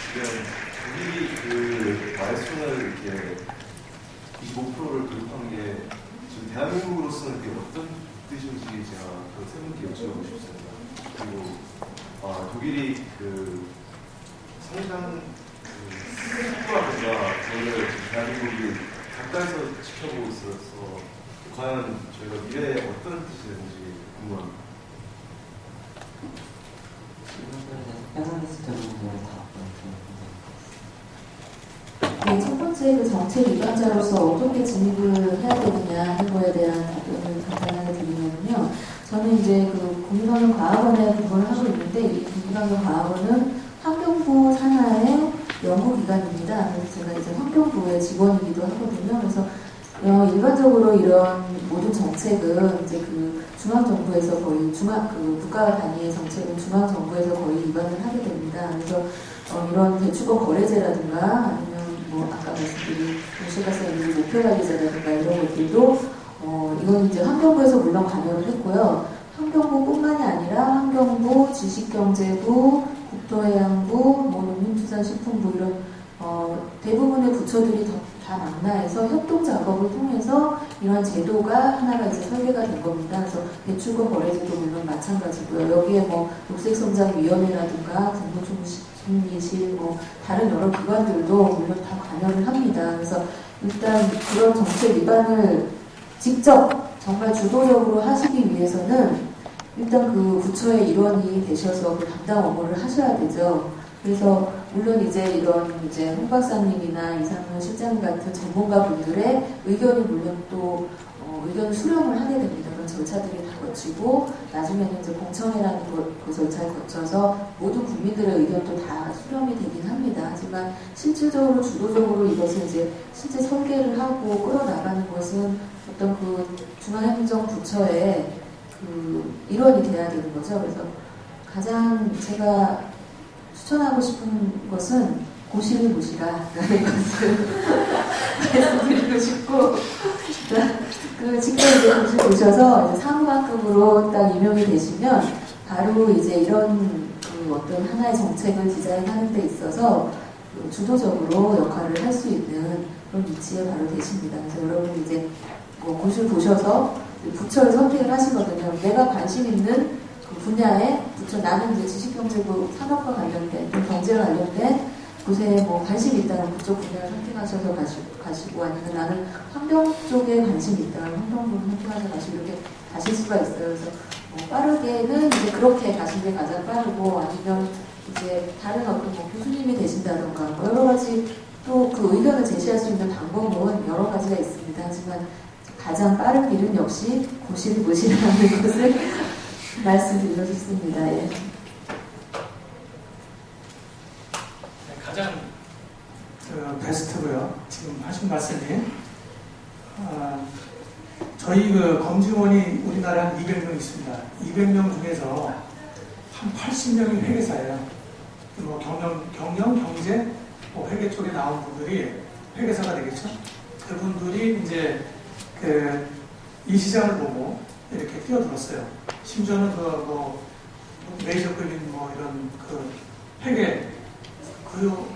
지금 독일이 그 마일스톤을 이렇게 25%를 도입한 게 지금 대한민국으로서는 그게 어떤 뜻인지 제가 그 세 분께 여쭤보고 싶습니다. 그리고 독일이 그 성장 속도라든가 그거를 대한민국이 가까이서 지켜보고 있어서 과연 저희가 미래에 어떤 뜻이 되는지 궁금합니다. 패널리스트 분들 다 네, 첫 번째 그 정책 입안자로서 어떻게 진입을 해야 되느냐 하는 거에 대한 답변을 간단하게 드리면요. 저는 이제 그 국민환경과학원에 근무를 하고 있는데 이 국민환경과학원은 환경부 산하의 연구기관입니다. 그래서 제가 이제 환경부의 직원이기도 하거든요. 그래서 일반적으로 이런 모든 정책은 이제 그 중앙정부에서 거의 국가 단위의 정책은 중앙정부에서 거의 위반을 하게 됩니다. 그래서 이런 대출권 거래제라든가 아니면 뭐 아까 말씀드린 온실가스 에너지 목표관리제라든가 이런 것들도 이건 이제 환경부에서 물론 관여를 했고요. 환경부뿐만이 아니라 환경부, 지식경제부, 국토해양부, 뭐 농림축산식품부 이런 대부분의 부처들이 다 망라해서 협동 작업을 통해서 이런 제도가 하나가 이제 설계가 된 겁니다. 그래서 대출권 거래제도 물론 마찬가지고요. 여기에 뭐 녹색성장위원회라든가 국무총리실 뭐 다른 여러 기관들도 물론 다 관여를 합니다. 그래서 일단 그런 정책 위반을 직접 정말 주도적으로 하시기 위해서는 일단 그 부처의 일원이 되셔서 그 담당 업무를 하셔야 되죠. 그래서 물론 이제 이런 이제 홍 박사님이나 이상훈 실장 같은 전문가분들의 의견이 물론 또 의견을 수렴을 하게 됩니다. 그런 절차들이 다 거치고 나중에는 이제 공청회라는 그 절차를 거쳐서 모든 국민들의 의견도 다 수렴이 되긴 합니다. 하지만 실질적으로 주도적으로 이것을 이제 실제 설계를 하고 끌어나가는 것은 어떤 그 중앙행정부처의 그 일원이 돼야 되는 거죠. 그래서 가장 제가 추천하고 싶은 것은 고시를 보시라라는 것을 말씀드리고 싶고, 그 직접 이제 고시를 보셔서 이제 사무관급으로 딱 임용이 되시면 바로 이제 이런 그 어떤 하나의 정책을 디자인하는 데 있어서 주도적으로 역할을 할 수 있는 그런 위치에 바로 되십니다. 그래서 여러분이 이제 뭐 고시를 보셔서 부처를 선택을 하시거든요. 내가 관심 있는 그 분야에 부처, 나는 이제 지식경제부 산업과 관련된 경제와 관련된 곳에 뭐 관심이 있다는 그쪽 분야를 선택하셔서 가시고 아니면 나는 환경 쪽에 관심이 있다는 환경부를 선택하셔서 가시고 이렇게 가실 수가 있어요. 그래서 뭐 빠르게는 이제 그렇게 가신 게 가장 빠르고 아니면 이제 다른 어떤 뭐 교수님이 되신다던가 뭐 여러 가지 또 그 의견을 제시할 수 있는 방법은 여러 가지가 있습니다. 하지만 가장 빠른 길은 역시 고시를 보시라는 것을 말씀드리고 싶습니다. 예. 가장 베스트고요. 지금 하신 말씀이 저희 그 검증원이 우리나라에 한 200명 있습니다. 200명 중에서 한 80명이 회계사예요. 뭐 경영, 경제, 뭐 회계 쪽에 나온 분들이 회계사가 되겠죠. 그분들이 이제 이 시장을 보고 이렇게 뛰어들었어요. 심지어는 뭐 메이저급인 뭐 이런 그 회계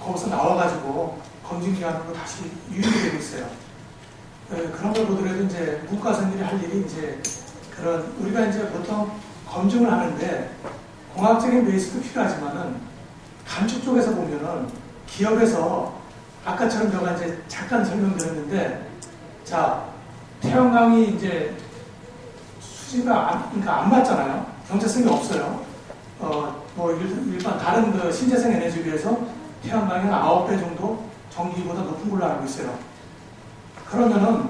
거기서 나와가지고 검증기관으로 다시 유입이 되고 있어요. 그런 걸 보더라도 이제 문과생들이 할 일이 이제 그런 우리가 이제 보통 검증을 하는데 공학적인 베이스도 필요하지만은 감축 쪽에서 보면은 기업에서 아까처럼 제가 이제 잠깐 설명드렸는데 자 태양광이 이제 수지가 그러니까 안 맞잖아요. 경제성이 없어요. 뭐 일반 다른 그 신재생 에너지에 비해서 태양광이 한 9배 정도 전기보다 높은 걸로 알고 있어요. 그러면은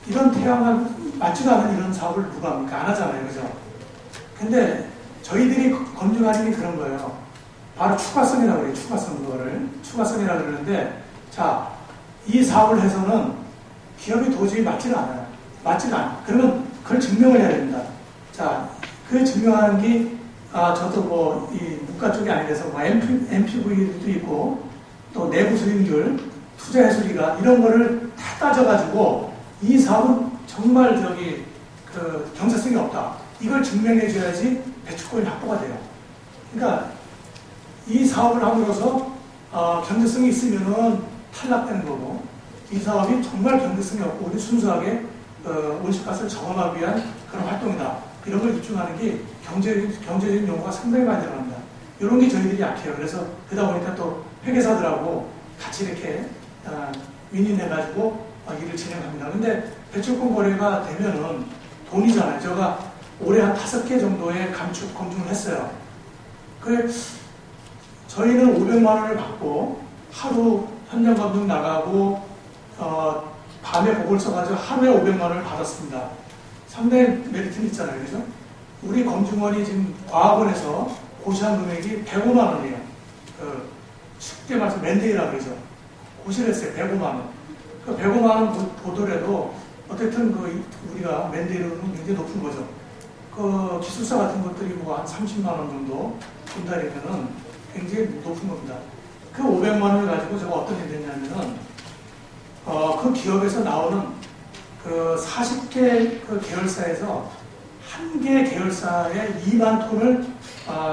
이런 태양광 맞지도 않은 이런 사업을 누가 합니까? 안 하잖아요. 그죠? 근데 저희들이 검증하는 게 그런 거예요. 바로 추가성이라고 그래요. 추가성이라고 그러는데 자, 이 사업을 해서는 기업이 도저히 맞지가 않아요. 그러면 그걸 증명을 해야 됩니다. 자, 그 증명하는 게 저도 뭐 이 문과 쪽이 아니라서 뭐 MPV도 있고 또 내부 수익률, 투자 해수리가 이런 거를 다 따져가지고 이 사업은 정말 그 경제성이 없다. 이걸 증명해 줘야지 배출권이 확보가 돼요. 그러니까 이 사업을 함으로써 경제성이 있으면은 탈락되는 거고 이 사업이 정말 경제성이 없고 우리 순수하게 온실가스를 저감하기 위한 그런 활동이다. 이런 걸 입증하는 게 경제적인 연구가 상당히 많이 들어갑니다. 이런 게 저희들이 약해요. 그래서 그러다 보니까 또 회계사들하고 같이 이렇게 윈윈해가지고 일을 진행합니다. 근데 배출권 거래가 되면은 돈이잖아요. 제가 올해 한 5개 정도의 감축 검증을 했어요. 저희는 500만 원을 받고 하루 현장 검증 나가고 밤에 보고를 써가지고 하루에 500만 원을 받았습니다. 상당히 메리트는 있잖아요. 그죠? 우리 검증원이 지금 과학원에서 고시한 금액이 105만 원이에요. 쉽게 말해서 맨데이라고 그러죠. 고시를 했어요. 105만 원. 그 105만 원 보더라도 어쨌든 우리가 맨데이로는 굉장히 높은 거죠. 그 기술사 같은 것들이 뭐 한 30만 원 정도 분달이면은 굉장히 높은 겁니다. 그 500만 원을 가지고 제가 어떤 일이 됐냐면은 그 기업에서 나오는 그 40개 그 계열사에서 한 개 계열사에 2만 톤을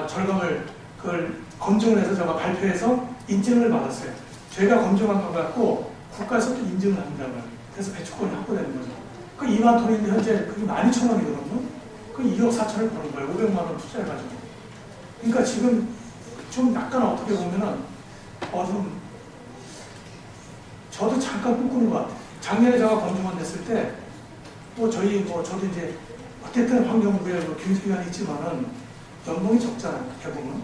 절감을 그걸 검증을 해서 제가 발표해서 인증을 받았어요. 저희가 검증한 것 같고 국가에서도 인증을 합니다만 그래서 배출권이 확보되는 거죠. 그 2만 톤인데 현재 그게 12,000원이거든요. 그 2억 4천을 버는 거예요. 500만 원 투자해가지고. 그러니까 지금 좀 약간 어떻게 보면은 좀 저도 잠깐 꿈꾸는 것 같아요. 작년에 제가 검증원 됐을 때 저도 이제 어쨌든 환경부에 교육기관이 있지만은 연봉이 적잖아요. 대부분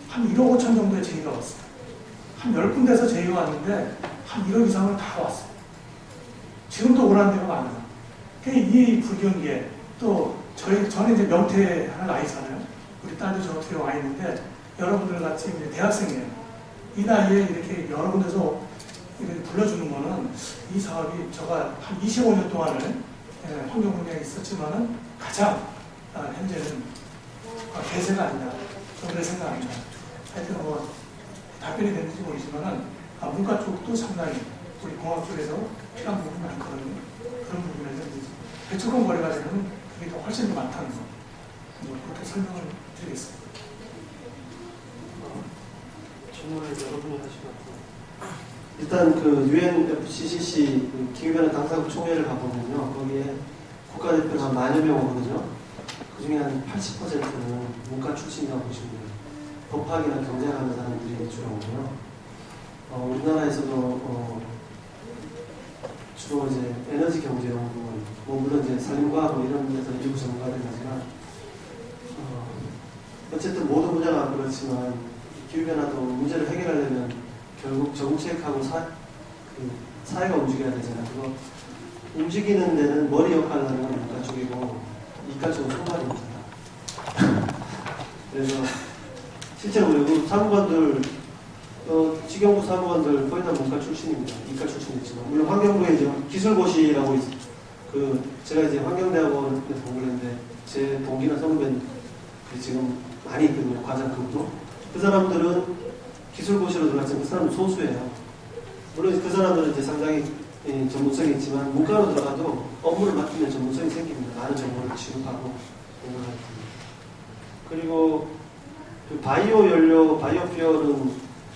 한 1억 5천 정도의 제의가 왔어요. 한 10군데에서 제의가 왔는데 한 1억 이상을 다 왔어요. 지금도 오라는 데가 많아요. 이 불경기에 또 저는 이제 명태 하나 나 있잖아요. 우리 딸도 저 뒤에 와 있는데 여러분들 같이 이제 대학생이에요. 이 나이에 이렇게 여러 군데서 이렇게 불러주는 거는 이 사업이 제가 한 25년 동안을 환경 분야에 있었지만은 가장 현재는 대세가 아니냐. 저는 그렇게 생각합니다. 하여튼 답변이 됐는지 모르지만은 문과 쪽도 상당히 우리 공학 쪽에서 필요한 부분이 많거든요. 그런 부분에서 배출권 거래가 되면 그게 더 훨씬 더 많다는 거. 그렇게 설명을 드리겠습니다. 질문을 여러분이 하시고 일단 그 UNFCCC 기후변화 당사국 총회를 가보면요. 거기에 국가대표가 한 10,000명 오거든요. 그 중에 한 80%는 문과 출신이라고 보시면 돼요. 법학이나 경제학하는 사람들이 주로 오고요. 우리나라에서도 주로 이제 에너지 경제연구원, 물론 이제 산림과학 이런 데서 일부 전문가들이 하지만 어쨌든 모든 분야가 그렇지만 기후변화도 문제를 해결하려면 결국 정책하고 사회가 움직여야 되잖아요. 그거 움직이는 데는 머리 역할을 하는 건 문과 쪽이고 이과 쪽은 총괄입니다. 그래서 실제로 외국 사무관들 직영부 사무관들 거의 다 문과 출신입니다. 이과 출신이지만 물론 환경부에 이제 기술고시라고 제가 이제 환경대학원에서 공부를 했는데 제 동기나 선후배는 지금 많이 있거든요. 과장급도. 그 사람들은 기술고시로 들어갔지만 그 사람은 소수예요. 물론 그 사람들은 이제 상당히 전문성이 있지만 문과로 들어가도 업무를 맡기면 전문성이 생깁니다. 많은 정보를 취급하고 공부를 할 텐데. 그리고 그 바이오 연료, 바이오퓨얼은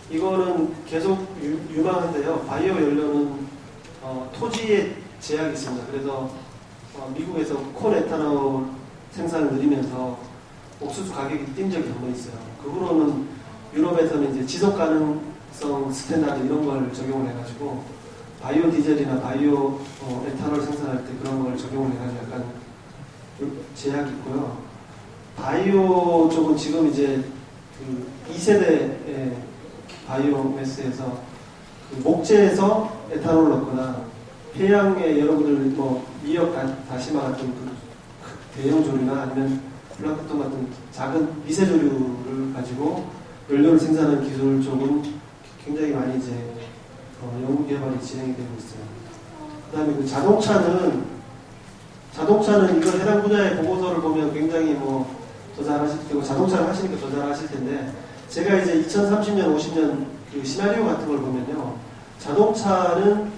이거는 계속 유망한데요. 바이오 연료는 토지에 제약이 있습니다. 그래서 미국에서 콜 에탄올 생산을 늘리면서 옥수수 가격이 뛴 적이 한 번 있어요. 그 후로는 유럽에서는 이제 지속 가능성 스탠다드 이런 걸 적용을 해가지고 바이오 디젤이나 바이오 에탄올 생산할 때 그런 걸 적용을 해가지고 약간 제약이 있고요. 바이오 쪽은 지금 이제 그 2세대 바이오매스에서 그 목재에서 에탄올을 넣거나 해양에 여러분들 미역 다시마 같은 그 대형 조류나 아니면 플랑크톤 같은 작은 미세조류를 가지고 연료를 생산하는 기술 쪽은 굉장히 많이 이제 연구 개발이 진행이 되고 있어요. 그 다음에 그 자동차는 이거 해당 분야의 보고서를 보면 굉장히 더 잘하실 테고 자동차를 하시니까 더 잘하실 텐데 제가 이제 2030년, 50년 그 시나리오 같은 걸 보면요. 자동차는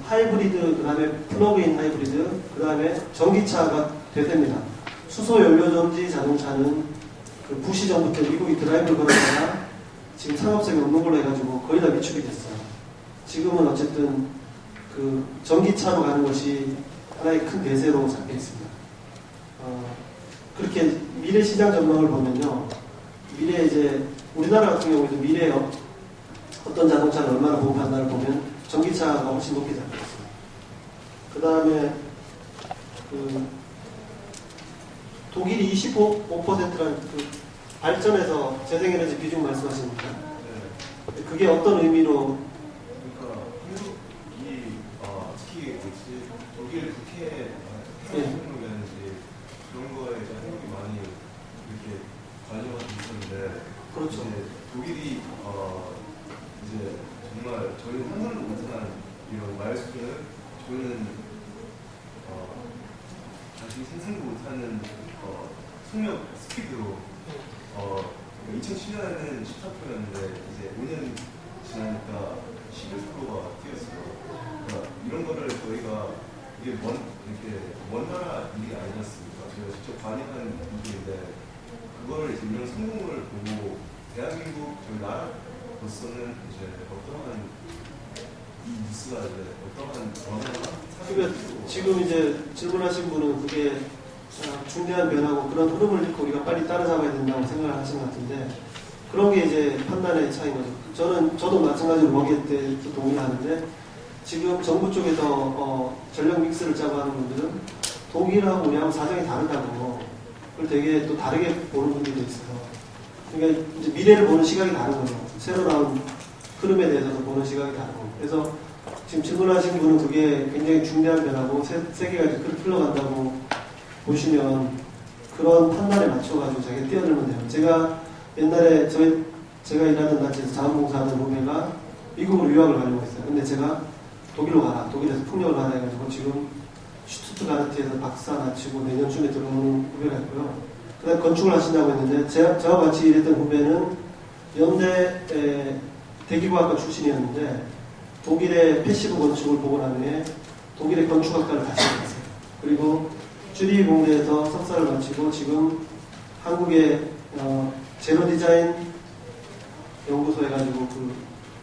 하이브리드, 그 다음에 플러그인 하이브리드, 그 다음에 전기차가 대세입니다. 수소 연료전지 자동차는 그 부시 전부터 미국이 드라이브를 걸어다가 지금 상업성이 없는 걸로 해가지고 거의 다 위축이 됐어요. 지금은 어쨌든 그 전기차로 가는 것이 하나의 큰 대세로 잡혀 있습니다. 그렇게 미래 시장 전망을 보면요. 미래 이제 우리나라 같은 경우에도 미래에 어떤 자동차를 얼마나 보급한다를 보면 전기차가 훨씬 높게 잡혀 있습니다. 그 다음에 독일이 25%라는 그 발전에서 재생에너지 비중 말씀하십니까? 네. 그게 어떤 의미로? 그러니까 한국이 특히 독일 국회 네. 행정국이었는지 그런 거에 이제 한국이 많이 이렇게 관여가 있었는데 그렇죠. 이제 독일이 이제 정말 저희는 상상도 못한 이런 마일스톤을 저희는 다시 생각도 못하는 속력 스피드로 2007년에는 14%였는데 이제 5년 지나니까 11%가 뛰었어요. 그러니까 이런 거를 저희가 이게 먼 나라 일이 아니었습니까? 저희가 직접 관여한 일인데 그거를 이제 이런 성공을 보고 대한민국 저희 나라로서는 이제 어떠한 뉴스가 이제 어떠한 변화가 그러니까 지금 이제 질문하신 분은 그게 중대한 변화고 그런 흐름을 읽고 우리가 빨리 따라잡아야 된다고 생각을 하신 것 같은데 그런 게 이제 판단의 차이인 거죠. 저도 마찬가지로 거기에 대해서 동의를 하는데 지금 정부 쪽에서 전력 믹스를 짜고 하는 분들은 독일하고 우리하고 사정이 다르다고 그걸 되게 또 다르게 보는 분들도 있어요. 그러니까 이제 미래를 보는 시각이 다른 거죠. 새로 나온 흐름에 대해서도 보는 시각이 다르고 그래서 지금 질문하신 분은 그게 굉장히 중대한 변화고 세계가 이제 흘러간다고 보시면 그런 판단에 맞춰가지고 자기가 뛰어들면 돼요. 제가 옛날에 제가 일하는 단체에서 자원봉사하는 후배가 미국으로 유학을 가려고 했어요. 근데 제가 독일로 가라. 독일에서 풍력을 받아 해가지고 지금 슈투트가르트에서 박사 마치고 내년쯤에 들어오는 후배가 있고요. 그 다음에 건축을 하신다고 했는데 저와 같이 일했던 후배는 연대 대기과학과 출신이었는데 독일의 패시브 건축을 보고 난 후에 독일의 건축학과를 다시 했어요. 그리고 주리 공대에서 석사를 마치고 지금 한국의 제로 디자인 연구소 해가지고 그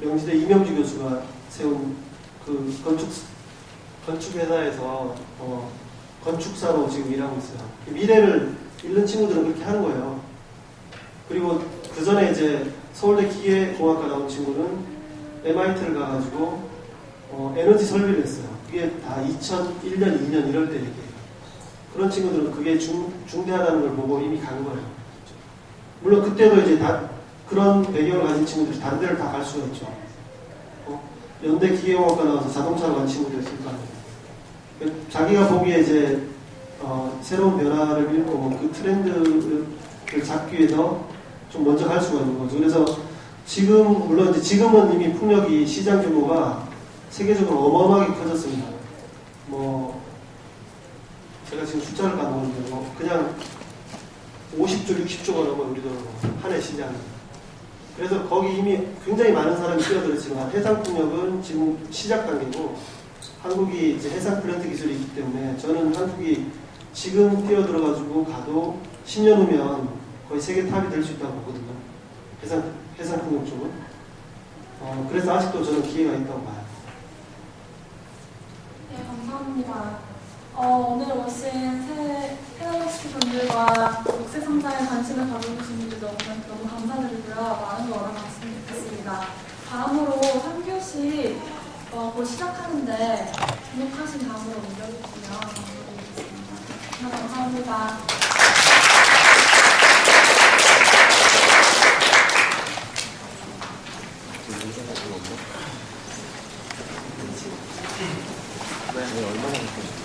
명지대 이명주 교수가 세운 그 건축 회사에서 건축사로 지금 일하고 있어요. 미래를 잃는 친구들은 그렇게 하는 거예요. 그리고 그 전에 이제 서울대 기계공학과 나온 친구는 MIT를 가가지고 에너지 설비를 했어요. 그게 다 2001년, 2년 이럴 때 얘기예요. 그런 친구들은 그게 중대하다는 걸 보고 이미 간 거예요. 물론 그때도 이제 다 그런 배경을 가진 친구들이 다른 데를 다 갈 수가 있죠. 연대 기계공학과 나와서 자동차로 간 친구도 있을 거 아니에요. 자기가 보기에 이제 새로운 변화를 읽고 그 트렌드를 잡기 위해서 좀 먼저 갈 수가 있는 거죠. 그래서 물론 이제 지금은 이미 풍력이 시장 규모가 세계적으로 어마어마하게 커졌습니다. 제가 지금 숫자를 까먹었는데 그냥 50조, 60조가 넘어요. 우리도 한 해 시장이. 그래서 거기 이미 굉장히 많은 사람이 뛰어들었지만 해상풍력은 지금 시작 단계고 한국이 이제 해상 플랜트 기술이 있기 때문에 저는 한국이 지금 뛰어들어가지고 가도 10년 후면 거의 세계 탑이 될 수 있다고 보거든요. 해상풍력 쪽은. 그래서 아직도 저는 기회가 있다고 봐요. 네, 감사합니다. 오늘 오신 페널리스트 분들과 녹색 상자에 관심을 가져주신 분들 너무 감사드리고요. 많은 거 알아봤으면 좋겠습니다. 다음으로 3교시 곧 시작하는데 등록하신 다음으로 옮겨주시면 감사드리겠습니다. 감사합니다. 네, 얼마나